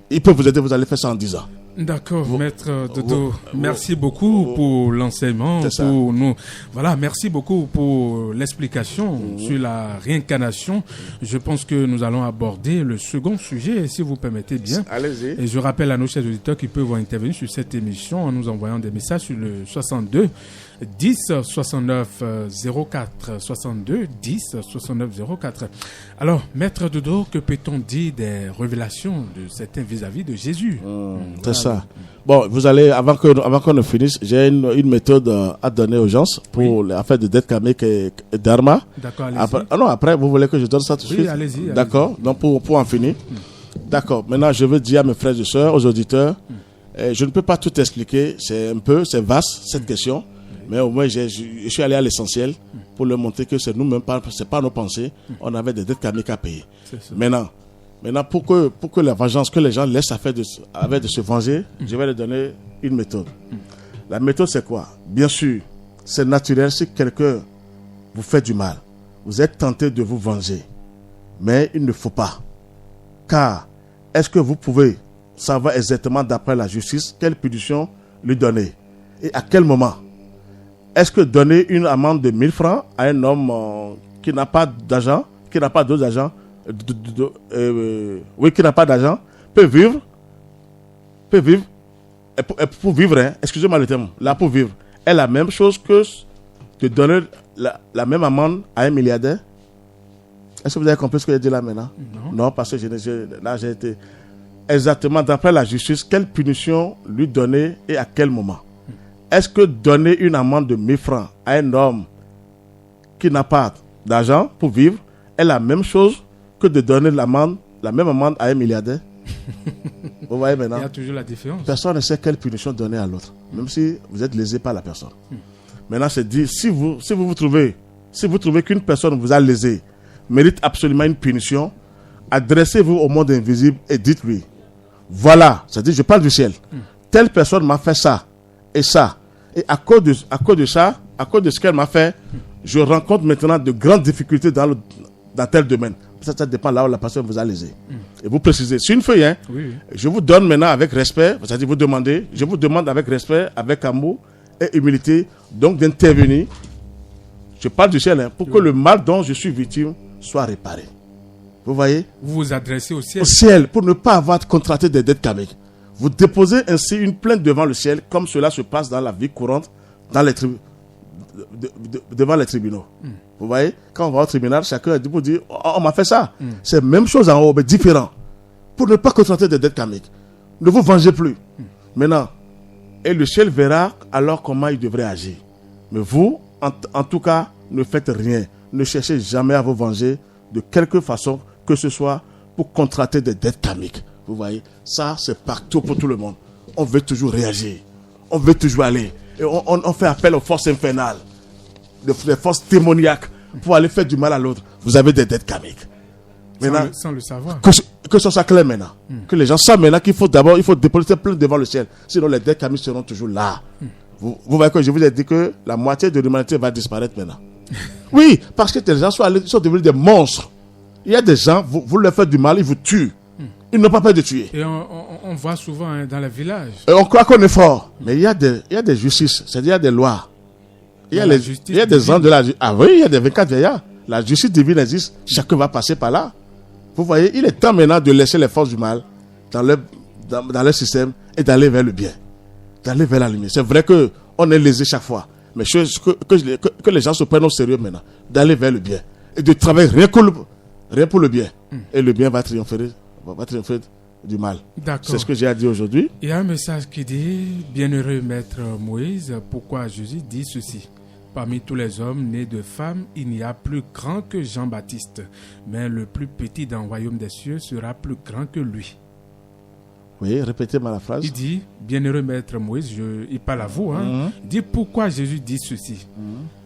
il peut vous aider, vous allez faire ça en 10 ans. D'accord, Maître Dodo. Merci beaucoup pour l'enseignement. Pour nous. Voilà, merci beaucoup pour l'explication sur la réincarnation. Je pense que nous allons aborder le second sujet, si vous permettez bien. Allez-y. Et je rappelle à nos chers auditeurs qui peuvent intervenir sur cette émission en nous envoyant des messages sur le 62 10 69 04 62 10 69 04. Alors, Maître Dodo, que peut-on dire des révélations de certains vis-à-vis de Jésus? C'est ça. Bon, vous allez, avant qu'on ne finisse, j'ai une méthode à donner aux gens pour l'affaire de dette karmique et dharma. D'accord, allez-y. Après, après, vous voulez que je donne ça tout de suite? Oui, allez-y. D'accord, donc pour en finir. D'accord, maintenant je veux dire à mes frères et sœurs, aux auditeurs, je ne peux pas tout expliquer, c'est vaste cette question. Mais au moins, je suis allé à l'essentiel pour leur montrer que c'est nous-mêmes, c'est pas nos pensées. On avait des dettes karmiques à payer. Maintenant, pour que la vengeance, que les gens laissent avec de se venger, je vais leur donner une méthode. La méthode, c'est quoi? Bien sûr, c'est naturel si quelqu'un vous fait du mal. Vous êtes tenté de vous venger. Mais il ne faut pas. Car, est-ce que vous pouvez savoir exactement d'après la justice quelle punition lui donner? Et à quel moment? Est-ce que donner une amende de 1000 francs à un homme qui n'a pas d'argent, qui n'a pas d'autres agents, qui n'a pas d'argent, peut vivre pour vivre, hein, excusez-moi le terme, là pour vivre, est la même chose que de donner la même amende à un milliardaire. Est-ce que vous avez compris ce que j'ai dit là maintenant? Non, parce que là j'ai été exactement d'après la justice, quelle punition lui donner et à quel moment? Est-ce que donner une amende de 1000 francs à un homme qui n'a pas d'argent pour vivre est la même chose que de donner la même amende à un milliardaire? Vous voyez maintenant? Il y a toujours la différence. Personne ne sait quelle punition donner à l'autre, même si vous êtes lésé par la personne. Maintenant, c'est dit, si vous trouvez qu'une personne vous a lésé, mérite absolument une punition, adressez-vous au monde invisible et dites-lui, voilà, c'est-à-dire, je parle du ciel, telle personne m'a fait ça, et à cause de ça, à cause de ce qu'elle m'a fait, je rencontre maintenant de grandes difficultés dans tel domaine. Ça dépend là où la personne vous a lésé. Et vous précisez, c'est une feuille, hein. Oui. Je vous donne maintenant avec respect, c'est-à-dire je vous demande avec respect, avec amour et humilité, donc d'intervenir. Je parle du ciel, hein, pour que le mal dont je suis victime soit réparé. Vous voyez? Vous vous adressez au ciel. Au ciel, pour ne pas avoir contracté des dettes karmiques. Vous déposez ainsi une plainte devant le ciel, comme cela se passe dans la vie courante, dans les devant les tribunaux. Vous voyez? Quand on va au tribunal, chacun dit pour dire, oh, on m'a fait ça. C'est la même chose en haut, mais différent. Pour ne pas contracter des dettes karmiques. Ne vous vengez plus. Maintenant, et le ciel verra alors comment il devrait agir. Mais vous, en tout cas, ne faites rien. Ne cherchez jamais à vous venger de quelque façon que ce soit pour contracter des dettes karmiques. Vous voyez, ça c'est partout pour tout le monde. On veut toujours réagir. On veut toujours aller. Et on fait appel aux forces infernales, les forces démoniaques pour aller faire du mal à l'autre. Vous avez des dettes karmiques. Maintenant, Sans le savoir. Que ce soit clair maintenant. Que les gens savent maintenant qu'il faut déposer plainte devant le ciel. Sinon les dettes karmiques seront toujours là. Vous voyez que je vous ai dit que la moitié de l'humanité va disparaître maintenant. Oui, parce que les gens sont devenus des monstres. Il y a des gens, vous leur faites du mal, ils vous tuent. Ils n'ont pas peur de tuer. Et on voit souvent, hein, dans les villages. Et on croit qu'on est fort. Mais il y a des justices, c'est-à-dire il y a des lois. Il y a des gens de la justice. Ah oui, il y a des 24 vieillards. La justice divine existe. Chacun va passer par là. Vous voyez, il est temps maintenant de laisser les forces du mal dans leur système et d'aller vers le bien. D'aller vers la lumière. C'est vrai qu'on est lésé chaque fois. Mais que les gens se prennent au sérieux maintenant. D'aller vers le bien. Et de travailler rien pour le bien. Et le bien va triompher du mal. D'accord. C'est ce que j'ai à dire aujourd'hui. Il y a un message qui dit, bienheureux maître Moïse, pourquoi Jésus dit ceci? Parmi tous les hommes nés de femmes, il n'y a plus grand que Jean-Baptiste, mais le plus petit dans le royaume des cieux sera plus grand que lui. Oui, répétez-moi la phrase. Il dit, bienheureux maître Moïse, il parle à vous, hein. Il dit, pourquoi Jésus dit ceci?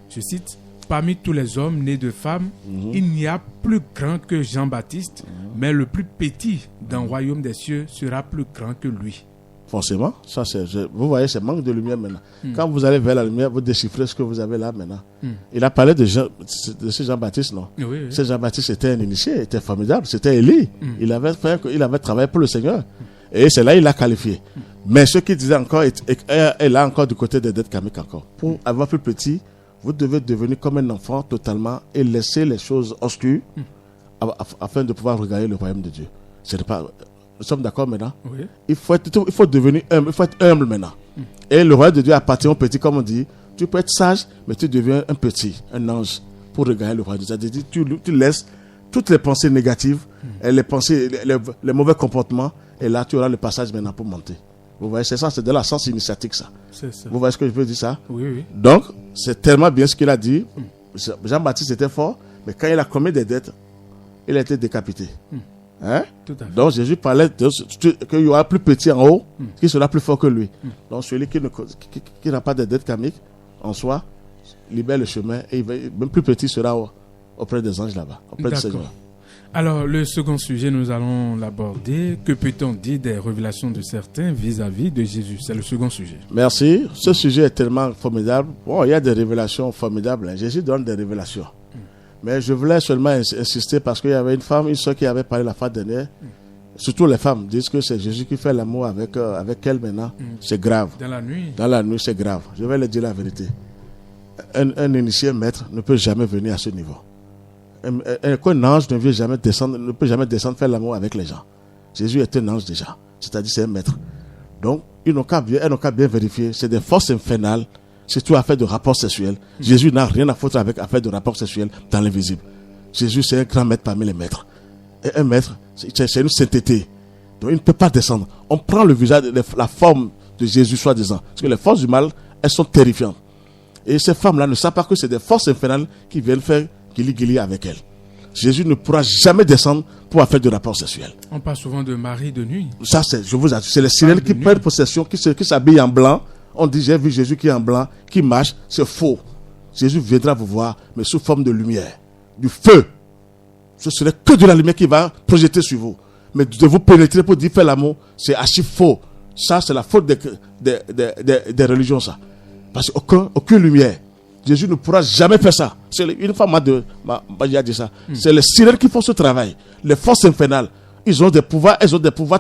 Je cite, parmi tous les hommes nés de femmes, il n'y a plus grand que Jean-Baptiste, mais le plus petit dans le royaume des cieux sera plus grand que lui. Forcément, ça vous voyez, c'est manque de lumière maintenant. Quand vous allez vers la lumière, vous déchiffrez ce que vous avez là maintenant. Il a parlé de ce Jean-Baptiste, non? Oui. Ce Jean-Baptiste était un initié, était formidable, c'était Élie. Il avait travaillé pour le Seigneur. Et c'est là qu'il l'a qualifié. Mais ce qu'il disait encore est là encore du côté des dettes karmiques encore. Pour avoir plus petit, vous devez devenir comme un enfant totalement et laisser les choses obscures afin de pouvoir regarder le royaume de Dieu. Nous sommes d'accord maintenant? Oui. Il faut devenir humble, il faut être humble maintenant. Et le royaume de Dieu appartient au petit, comme on dit. Tu peux être sage, mais tu deviens un petit, un ange, pour regarder le royaume de Dieu. C'est-à-dire, tu laisses toutes les pensées négatives, et les pensées, les mauvais comportements, et là tu auras le passage maintenant pour monter. Vous voyez, c'est ça, c'est de la sens initiatique ça. C'est ça. Vous voyez ce que je veux dire ça? Oui. Donc, c'est tellement bien ce qu'il a dit. Jean-Baptiste était fort, mais quand il a commis des dettes, il a été décapité. Hein? Tout à fait. Donc Jésus parlait qu'il y aura plus petit en haut, qui sera plus fort que lui. Donc celui qui n'a pas de dette karmique en soi, libère le chemin et même plus petit sera auprès des anges là-bas, auprès du Seigneur. Alors le second sujet, nous allons l'aborder. Que peut-on dire des révélations de certains vis-à-vis de Jésus? C'est le second sujet. Merci. Ce sujet est tellement formidable. Bon, il y a des révélations formidables. Jésus donne des révélations. Mais je voulais seulement insister parce qu'il y avait une soeur qui avait parlé la fois dernière. Surtout les femmes disent que c'est Jésus qui fait l'amour avec elle maintenant. C'est grave. Dans la nuit. Dans la nuit, c'est grave. Je vais leur dire la vérité. Un initié maître ne peut jamais venir à ce niveau. Un ange ne peut jamais descendre faire l'amour avec les gens. Jésus est un ange déjà. C'est-à-dire c'est un maître. Donc, elles n'ont qu'à bien vérifier. C'est des forces infernales, surtout affaire de rapports sexuels. Jésus n'a rien à foutre avec affaire de rapports sexuels dans l'invisible. Jésus, c'est un grand maître parmi les maîtres. Et un maître, c'est une sainteté. Donc il ne peut pas descendre. On prend le visage, la forme de Jésus, soi-disant. Parce que les forces du mal, elles sont terrifiantes. Et ces femmes-là ne savent pas que c'est des forces infernales qui viennent faire guili-guili avec elles. Jésus ne pourra jamais descendre pour faire de rapports sexuels. On parle souvent de Marie de nuit. Ça, je vous assure, c'est les sirènes qui prennent possession, qui s'habillent en blanc. On dit, j'ai vu Jésus qui est en blanc, qui marche, c'est faux. Jésus viendra vous voir, mais sous forme de lumière, du feu. Ce serait que de la lumière qui va projeter sur vous. Mais de vous pénétrer pour dire faire l'amour, c'est archi faux. Ça, c'est la faute des religions, ça. Parce qu'aucune lumière. Jésus ne pourra jamais faire ça. Une femme m'a dit ça. C'est les sirènes qui font ce travail. Les forces infernales, elles ont des pouvoirs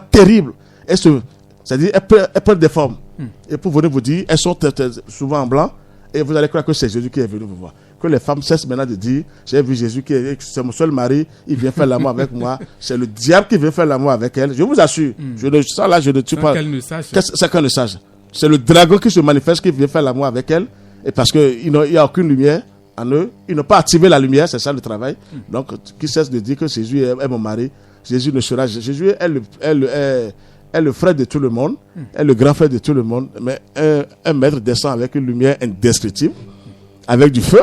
terribles. C'est-à-dire, elles prennent des formes. Et pour venir vous dire, elles sont souvent en blanc. Et vous allez croire que c'est Jésus qui est venu vous voir. Que les femmes cessent maintenant de dire, j'ai vu Jésus c'est mon seul mari, il vient faire l'amour avec moi. C'est le diable qui vient faire l'amour avec elle. Je vous assure. Je ne tue pas. C'est qu'elle ne sache. C'est le dragon qui se manifeste, qui vient faire l'amour avec elle. Et parce qu'il n'y a aucune lumière en eux. Ils n'ont pas activé la lumière, c'est ça le travail. Donc, qui cesse de dire que Jésus est mon mari. Jésus ne sera. Jésus est le frère de tout le monde, est le grand frère de tout le monde. Mais un maître descend avec une lumière indescriptible, avec du feu.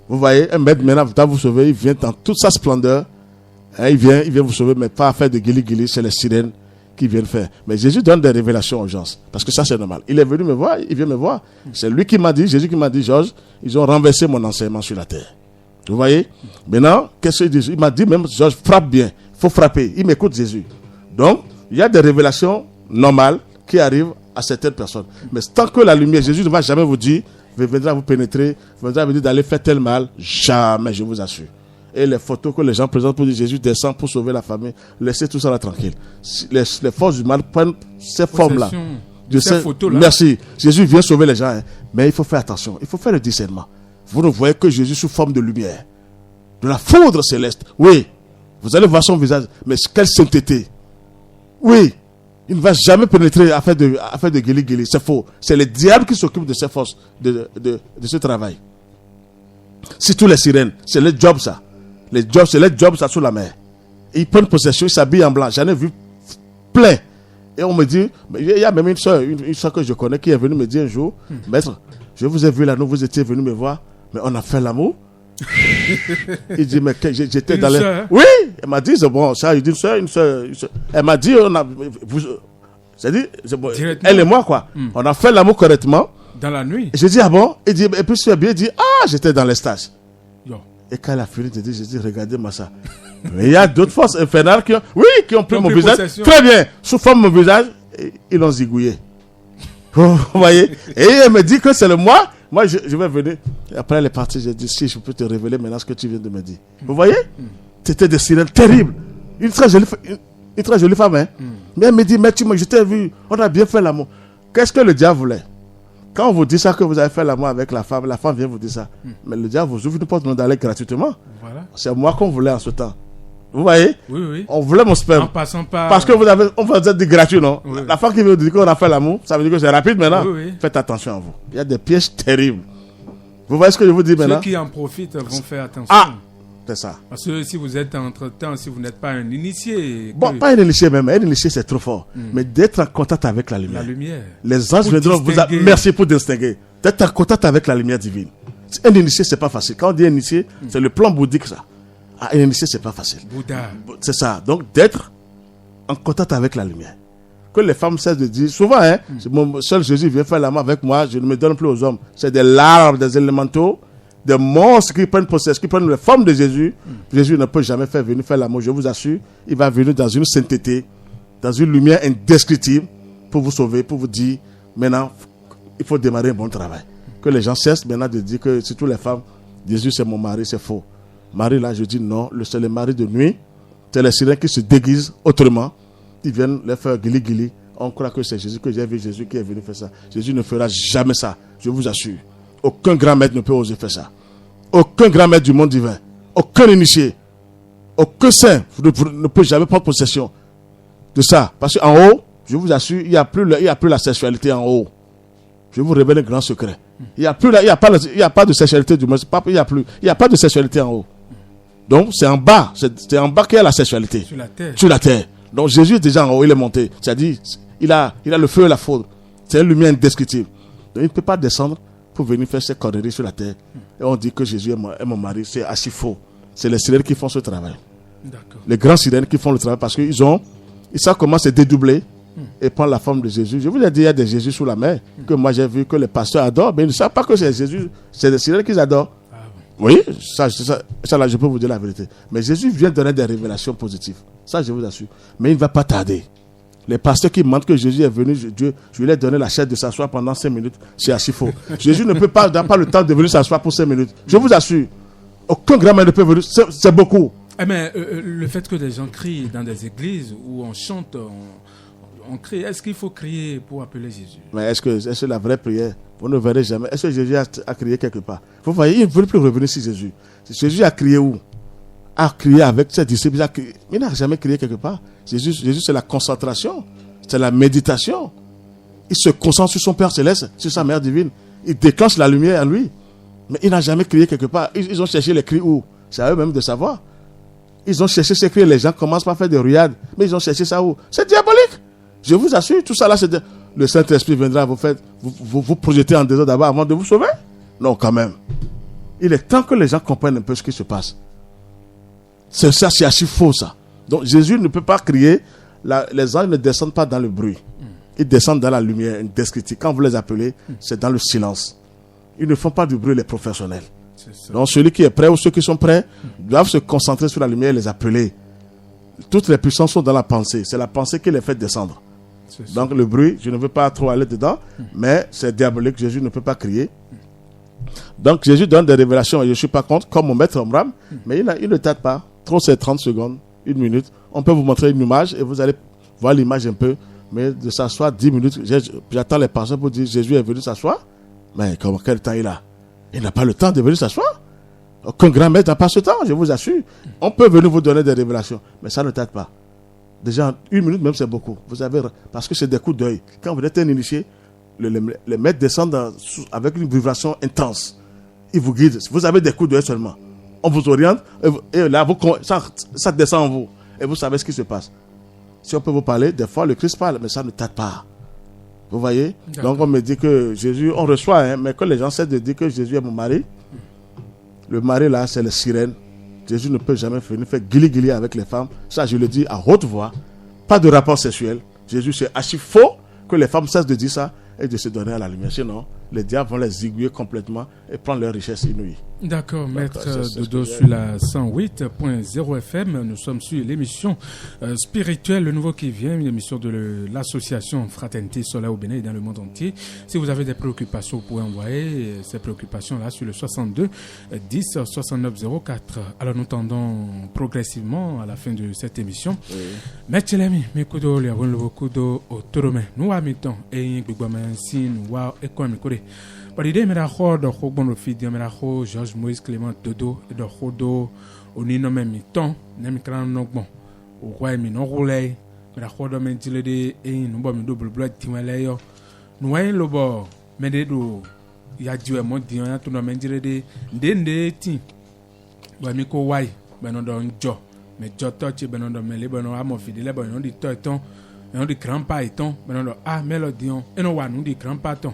Vous voyez, un maître maintenant va vous sauver, il vient dans toute sa splendeur. Il vient vous sauver, mais pas à faire de guili-guili, c'est les sirènes qui viennent faire. Mais Jésus donne des révélations aux gens, parce que ça c'est normal. Il est venu me voir, il vient me voir. C'est lui qui m'a dit, Jésus qui m'a dit, Georges, ils ont renversé mon enseignement sur la terre. Vous voyez? Maintenant, qu'est-ce qu'il dit? Il m'a dit même, Georges, frappe bien, il faut frapper. Il m'écoute Jésus. Donc, il y a des révélations normales qui arrivent à certaines personnes. Mais tant que la lumière, Jésus ne va jamais vous dire, viendra vous pénétrer, viendra vous dire d'aller faire tel mal, jamais, je vous assure. Et les photos que les gens présentent pour dire Jésus descend pour sauver la famille, laissez tout ça là tranquille. Les forces du mal prennent ces formes-là. Ces photos-là. Merci. Jésus vient sauver les gens, mais il faut faire attention. Il faut faire le discernement. Vous ne voyez que Jésus sous forme de lumière, de la foudre céleste. Oui, vous allez voir son visage, mais quelle sainteté. Oui, il ne va jamais pénétrer à faire de guili-guili. C'est faux. C'est le diable qui s'occupe de ces forces, de ce travail. C'est tous les sirènes. C'est le job, ça. C'est le job, ça, sous la mer. Ils prennent possession, ils s'habillent en blanc. J'en ai vu plein. Et on me dit, il y a même une soeur que je connais qui est venue me dire un jour, maître, je vous ai vu là, nous vous étiez venu me voir, mais on a fait l'amour. Il dit, mais j'étais dans les... Oui, elle m'a dit, c'est bon, ça, il dit une soeur. Elle m'a dit, c'est-à-dire, elle et moi, quoi. On a fait l'amour correctement. Dans la nuit. J'ai dit, ah bon? Il dit, et puis je suis bien, il dit, ah, j'étais dans les stages. Et quand elle a fini, j'ai dit, regardez-moi ça. Mais il y a d'autres forces infernales qui ont pris mon visage. Possession. Très bien. Sous forme de mon visage, ils l'ont zigouillé. Vous voyez? Et elle me dit que c'est le moi. Moi, je vais venir. Et après, elle est partie. J'ai dit, si je peux te révéler maintenant ce que tu viens de me dire. Vous voyez? C'était des sirènes terribles. Une très jolie femme, hein? Mais elle me dit, mais je t'ai vu. On a bien fait l'amour. Qu'est-ce que le diable voulait? Quand on vous dit ça, que vous avez fait l'amour avec la femme vient vous dire ça. Mais le diable vous ouvre une porte d'aller gratuitement. Voilà. C'est moi qu'on voulait en ce temps. Vous voyez? Oui. On voulait mon sperme. En passant par... Parce que on vous a dit gratuit, non? Oui. La femme qui veut dire qu'on a fait l'amour, ça veut dire que c'est rapide maintenant. Oui. Faites attention à vous. Il y a des pièges terribles. Vous voyez ce que je vous dis maintenant? Ceux qui en profitent vont faire attention. Ah! C'est ça. Parce que si vous êtes entre-temps, si vous n'êtes pas un initié... Bon, pas un initié même. Un initié, c'est trop fort. Mais d'être en contact avec la lumière. La lumière. Les anges viendront vous... Merci pour distinguer. D'être en contact avec la lumière divine. Un initié, c'est pas facile. Quand on dit initié, c'est le plan bouddhique, ça. Un initié, c'est pas facile. Bouddha. C'est ça. Donc, d'être en contact avec la lumière. Que les femmes cessent de dire... Souvent, mon seul Jésus vient faire l'amour avec moi, je ne me donne plus aux hommes. C'est des larves, des élémentaux, des monstres qui prennent possession, qui prennent la forme de Jésus. Jésus ne peut jamais venir faire l'amour, je vous assure. Il va venir dans une sainteté, dans une lumière indescriptible pour vous sauver, pour vous dire, maintenant, il faut démarrer un bon travail. Que les gens cessent maintenant de dire que surtout les femmes, Jésus c'est mon mari, c'est faux. Marie là, je dis non, c'est le mari de nuit. C'est les sirènes qui se déguisent autrement. Ils viennent les faire guili-guili. On croit que c'est Jésus, que j'ai vu Jésus qui est venu faire ça. Jésus ne fera jamais ça, je vous assure. Aucun grand maître ne peut oser faire ça. Aucun grand maître du monde divin, aucun initié, aucun saint ne peut jamais prendre possession de ça. Parce qu'en haut, Je vous assure, il n'y a plus la sexualité en haut. Je vous révèle un grand secret. Il n'y a pas de sexualité du moins. Il n'y a pas de sexualité en haut. Donc c'est en bas. C'est en bas qu'il y a la sexualité. Sur la terre. Donc Jésus est déjà en haut, il est monté. C'est-à-dire, il a le feu et la foudre. C'est une lumière indescriptible. Donc il ne peut pas descendre pour venir faire ses conneries sur la terre. Et on dit que Jésus est mon mari. C'est archi faux. C'est les sirènes qui font ce travail. D'accord. Les grands sirènes qui font le travail parce qu'ils savent comment se dédoubler et prendre la forme de Jésus. Je vous ai dit, il y a des Jésus sous la mer que moi j'ai vu que les pasteurs adorent, mais ils ne savent pas que c'est Jésus. C'est des sirènes qu'ils adorent. Oui, ça là, je peux vous dire la vérité. Mais Jésus vient donner des révélations positives. Ça, je vous assure. Mais il ne va pas tarder. Les pasteurs qui mentent que Jésus est venu, je lui ai donné la chaise de s'asseoir pendant 5 minutes. C'est archi faux. Jésus n'a pas le temps de venir s'asseoir pour 5 minutes. Je vous assure. Aucun grand-mère ne peut venir. C'est beaucoup. Mais le fait que des gens crient dans des églises où on chante, on crie, est-ce qu'il faut crier pour appeler Jésus? Mais est-ce que la vraie prière, vous ne verrez jamais. Est-ce que Jésus a crié quelque part? Vous voyez, il ne veut plus revenir sur Jésus. Jésus a crié où? A crié avec ses disciples. Il n'a jamais crié quelque part. Jésus, c'est la concentration. C'est la méditation. Il se concentre sur son Père Céleste, sur sa Mère Divine. Il déclenche la lumière en lui. Mais il n'a jamais crié quelque part. Ils ont cherché les cris où? C'est à eux-mêmes de savoir. Ils ont cherché ces cris. Les gens commencent par faire des riades. Mais ils ont cherché ça où? C'est diabolique. Je vous assure, tout ça là, le Saint-Esprit viendra vous projeter en désordre d'abord avant de vous sauver. Non, quand même. Il est temps que les gens comprennent un peu ce qui se passe. C'est assez faux ça. Donc Jésus ne peut pas crier. Les anges ne descendent pas dans le bruit. Ils descendent dans la lumière indescriptible. Quand vous les appelez, c'est dans le silence. Ils ne font pas du bruit, les professionnels. Donc celui qui est prêt ou ceux qui sont prêts doivent se concentrer sur la lumière et les appeler. Toutes les puissances sont dans la pensée. C'est la pensée qui les fait descendre. Donc le bruit, je ne veux pas trop aller dedans, mais c'est diabolique. Jésus ne peut pas crier. Donc Jésus donne des révélations. Je ne suis pas contre, comme mon maître Omram, mais il ne tarde pas. Trop c'est 30 secondes, 1 minute. On peut vous montrer une image et vous allez voir l'image un peu. Mais de s'asseoir 10 minutes, j'attends les personnes pour dire Jésus est venu s'asseoir. Mais quel temps il a? Il n'a pas le temps de venir s'asseoir. Aucun grand maître n'a pas ce temps, je vous assure. On peut venir vous donner des révélations, mais ça ne tarde pas. Déjà, 1 minute même, c'est beaucoup. Parce que c'est des coups d'œil. Quand vous êtes un initié, les maîtres descendent avec une vibration intense. Ils vous guident. Vous avez des coups d'œil seulement. On vous oriente, et là, ça descend en vous. Et vous savez ce qui se passe. Si on peut vous parler, des fois, le Christ parle, mais ça ne tarde pas. Vous voyez? Donc, on me dit que Jésus, on reçoit, mais que les gens cessent de dire que Jésus est mon mari. Le mari, là, c'est les sirènes. Jésus ne peut jamais venir faire guili-guili avec les femmes. Ça, je le dis à haute voix. Pas de rapport sexuel. Jésus, c'est archi faux que les femmes cessent de dire ça et de se donner à la lumière. Sinon, les diables vont les aiguiller complètement et prendre leur richesse inouïe. D'accord, maître Dodo sur la 108.0 FM. Nous sommes sur l'émission spirituelle, le nouveau qui vient, l'émission de l'association Fraternité Solaire au Bénin et dans le monde entier. Si vous avez des préoccupations, vous pouvez envoyer ces préoccupations-là sur le 62 10 69 04. Alors nous tendons progressivement à la fin de cette émission. Maître Lemi, Mekudo, le Kudo, Otorome, nous amitons et Gbigwamansin, Wa Ekwamikore. Paride mera ho do ho bon fidi mera ho Georges Moïse Clément Dodo et do ho do oni no me miton na mi kran no gbon o wa mi no hole mera ho do men tile de e no bo mi do blubla tiwele yo no wa lo bo me de do ya jiwe mo di ya to no men tile de nde ti wa mi ko wai be no do njo me jo to chi be no do me le be no amo fidi le be no di to eton no di grandpa eton be no do melody on e no wa no di grandpa ton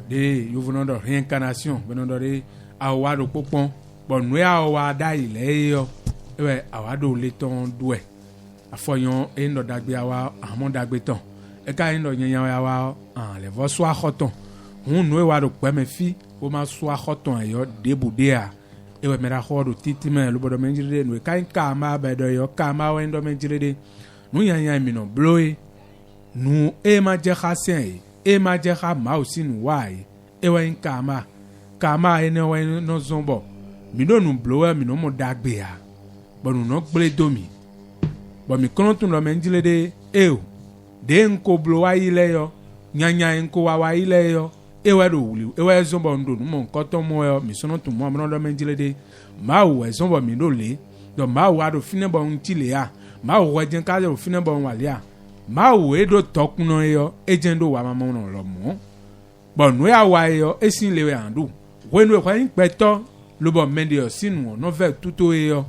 de yovuno do réincarnation benodo de awado popon bonu awa da ile yo ewe awado le ton duwe afoyon endo dagbe awa amon dagbe ton e ka endo nyan awa le vo so ahoton hun no ewa do pe me fi o ma so ahoton yo debude a ewe mera hodo titime lo bodo menjire no e ka nka ma be do yo ka ma wendo menjire de nu yan mi no bloe nu e ma je khasen e ma je ha ma osi nu wai e wa kama ene wa no zombo mi do nu blower mi no mo dagbe ya bo nu no gble domi bo mi kono tun lo menjile de o de nko blower ile yo nyanya nko wa ile yo e wa do wuli e wa zombo ndo nu mo nko to mo yo mi sono tun mo amno lo menjile de ma wo zombo mi do le do ma wa do fine bo ntile ya ma wo jen ka do fine bo wale ya ma we do tokuno yo ejendo wa mama no lo mo bon no ya wa yo esin lewe andu we no kwa inpeto lo bo mende yo sinu no ve tuto yo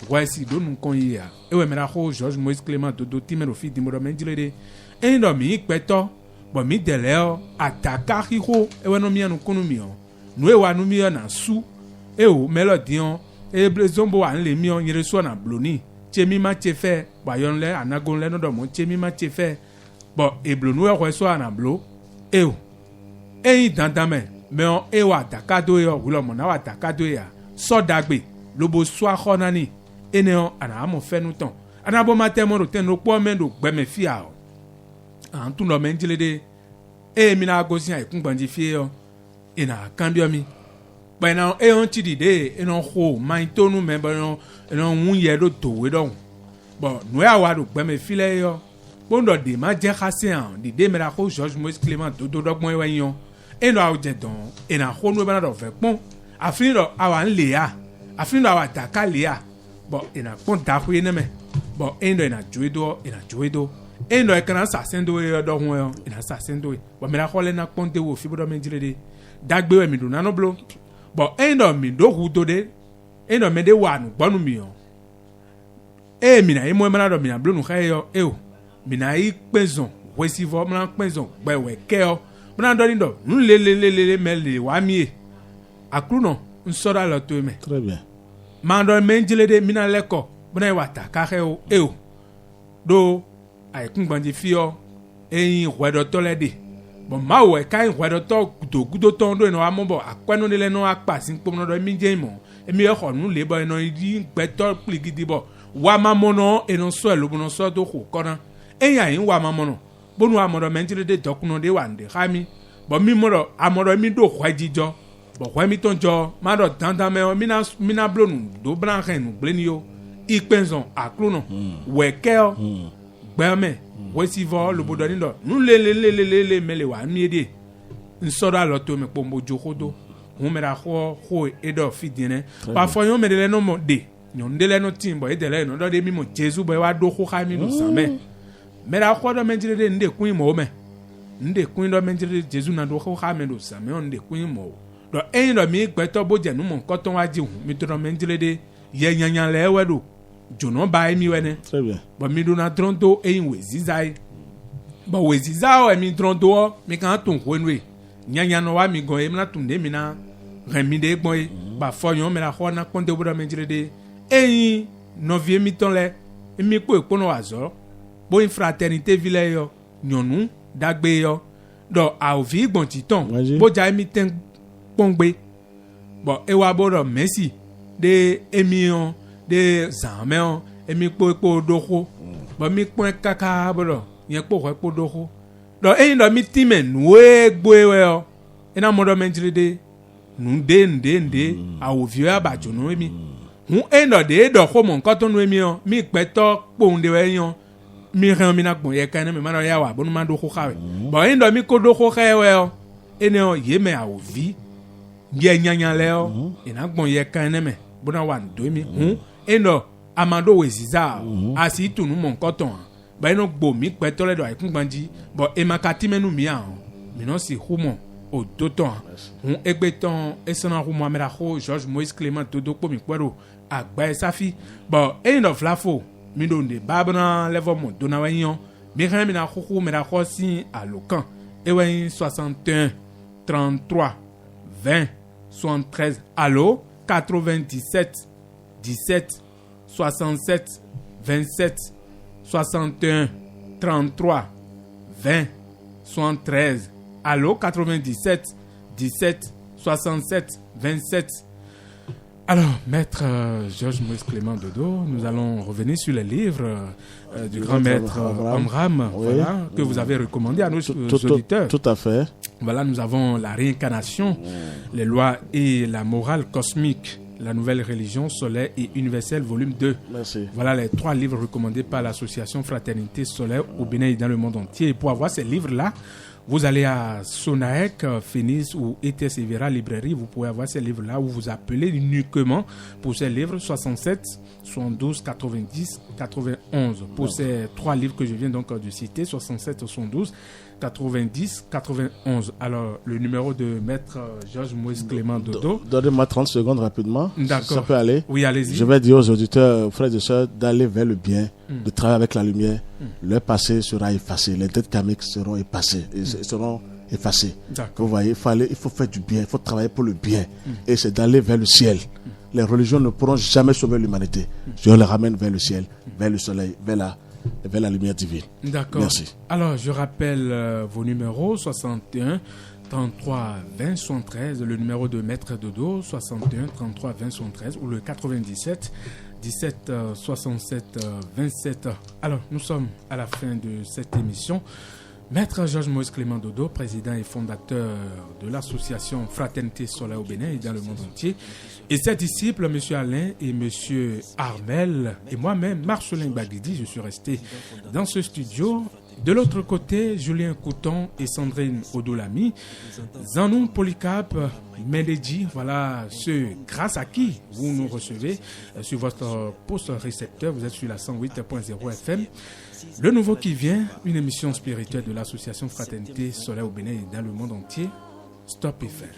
wa si do nun kon ya e we mera ko George Moïse Clément do timero fi dimoro menjilede en do mi inpeto bon mi dele o ataka hiho e we no mi anu kunu mi o no e wa nu mi na su e o melody on e blezombo an le mi on yere so na bloni chemi ma chefe ba yon le anagon le no do mo chemi ma chefe bo e blonu e ko so na blo e o e dandame me on e wa takado yo wulo mo na wa takado ya so dagbe lobo so akhonani ene on ana mo fenu ton ana bo matemo ro ten ro po mendo gbe me fia o an tun lo menjile de e mi na gosin ai kun gbanji fie yo ina kambio mi but now e on ti de e no ho my tonu me but no un ye do to we don but no ya wa do gbe me file yo bondo de ma je khase an de me la ko George Moïse Clément do dogbon we yan e no a je don e na ho no be na do fe pon afin do awa nle ya afin do awa taka le ya but e na pon ta hu ne me but e no e na juedo e no e kana sa sendo yo do ho yo e na sa sendo but me la ho le na pon de wo fi bodo me jile de dagbe we mi do na no blo but endo mi do hudo de endo me de wanu gbonu mi o e mi na imo mara do mi na blonu khaye yo e o mi na I pezon wesivo mara pezon gbe we ke o mara do ni do le me le wa mi e akru no nsora lo to me Très bien. ma do me njile de mi na leko bona wa ta ka he o e o do ai kun gbanji fi o eyin wedo to le de bon ma we kai wedo to gudo to ndo no amobo akwenu le no apa sin pom no do mi je mo emi e khonu le bo no di gbeto pligidi bo wa mamono e no so elo no so do ko kona eyan yin wa mamono bonu amodo menjire de dokuno de wande khami bo mi moro amodo mi do khwajijo bo khwa mi tonjo ma do dandan me mina blonu do branchen bleni yo ikpenzon akruno we keo gbeme wesivo lobodoni do nu le mele wa miede nsora loto me pombo jokodo hu mera ho edo fidine parfois yon mele no mo de yon de le no timbo e de le no do de mi mo Jesu bo wa do ho kha mi no same mera ho do menjire de nde kun mo me nde kun do menjire Jesu na do ho kha me do same on de kun mo do en do mi gbeto bo je nu mo nko ton wa ji hu mi do menjire de ye nyanyan le wedo jono ba mi wene. Très bien. Bon mi do na tronto e in wezizai ba weziza o mi tronto mi kan ton kwenwe nyanya no wa mi go e na tunde mi na remi de gbon e ba foyon me la ho na konde bodo me jire de eyin novie mi ton le mi po epono azo bo in fraternité ville yo nyonu dagbe yo do a ovi gbon ti ton bo ja mi ten pongbe bo e wa bodo merci de emion de zameon emi po doko bo mi pon kaka bodo yen po doko do eyin do mi time nu egbo ewe o ina modo menjire de nu de a ovio abajo nu emi hu endo de do ko mo nkan to nu emi o mi peto ponde we yan mi ran mi na gbon ye kan mi ma no ya wa bonu ma do ko kawe bo endo mi ko do ko kawe o ene o ye me a ovi ye nyanyan le o ina gbon ye kan me bona wa ndo emi hu endo amado weziza asi tunu mo nkan to ba eno gbo mi peto le do ai kun gbanji bo e makati menu mi an mi no si humo o doton hun egbeton esona humo amera ho George Moïse Clément dodo po mi kwero agba esafi bo end of lafo mi do nde babna level mo dona wayon mi ran mi na khokho mera ho si alokan e wen 61 33 20 73 allo 97 17 67 27 61 33 20 73 allo 97 17 67 27. Alors, maître George Moïse Clément Dodo, nous allons revenir sur les livres du grand maître Amram, oui. Voilà, que vous avez recommandé à nos auditeurs. Tout à fait. Voilà, nous avons la réincarnation, les lois et la morale cosmique, la nouvelle religion solaire et universelle, volume 2. Merci. Voilà les 3 livres recommandés par l'association Fraternité Solaire au Bénin et dans le monde entier. Et pour avoir ces livres-là, Vous allez à Sonaec, Phoenix ou ETS Evera Librairie, vous pouvez avoir ces livres-là où vous appelez uniquement pour ces livres 67 72 90 91. Pour ces 3 livres que je viens donc de citer, 67 72 90 91. Alors, le numéro de maître Georges Moïse Clément Dodo. Donnez-moi 30 secondes rapidement. D'accord. Ça peut aller. Oui, allez-y. Je vais dire aux auditeurs, aux frères et sœurs, d'aller vers le bien, de travailler avec la lumière. Leur passé sera effacé. Les dettes karmiques seront effacées. Vous voyez, il faut faire du bien, il faut travailler pour le bien. Et c'est d'aller vers le ciel. Les religions ne pourront jamais sauver l'humanité. Dieu les ramène vers le ciel, vers le soleil, vers la lumière divine. D'accord. Merci. Alors, je rappelle vos numéros 61 33 20 73, le numéro de Maître Dodo 61 33 20 73 ou le 97 17 67 27. Alors, nous sommes à la fin de cette émission. Maître Georges Moïse Clément Dodo, président et fondateur de l'association Fraternité Solaire au Bénin et dans le monde entier, et ses disciples, M. Alain et M. Armel, et moi-même, Marcelin Baguidi, je suis resté dans ce studio. De l'autre côté, Julien Couton et Sandrine Odolami, Zanou Polycarpe, Menedji, voilà ceux grâce à qui vous nous recevez sur votre poste récepteur. Vous êtes sur la 108.0 FM. Le nouveau qui vient, une émission spirituelle de l'association Fraternité Solaire au Bénin et dans le monde entier. Stop et faire.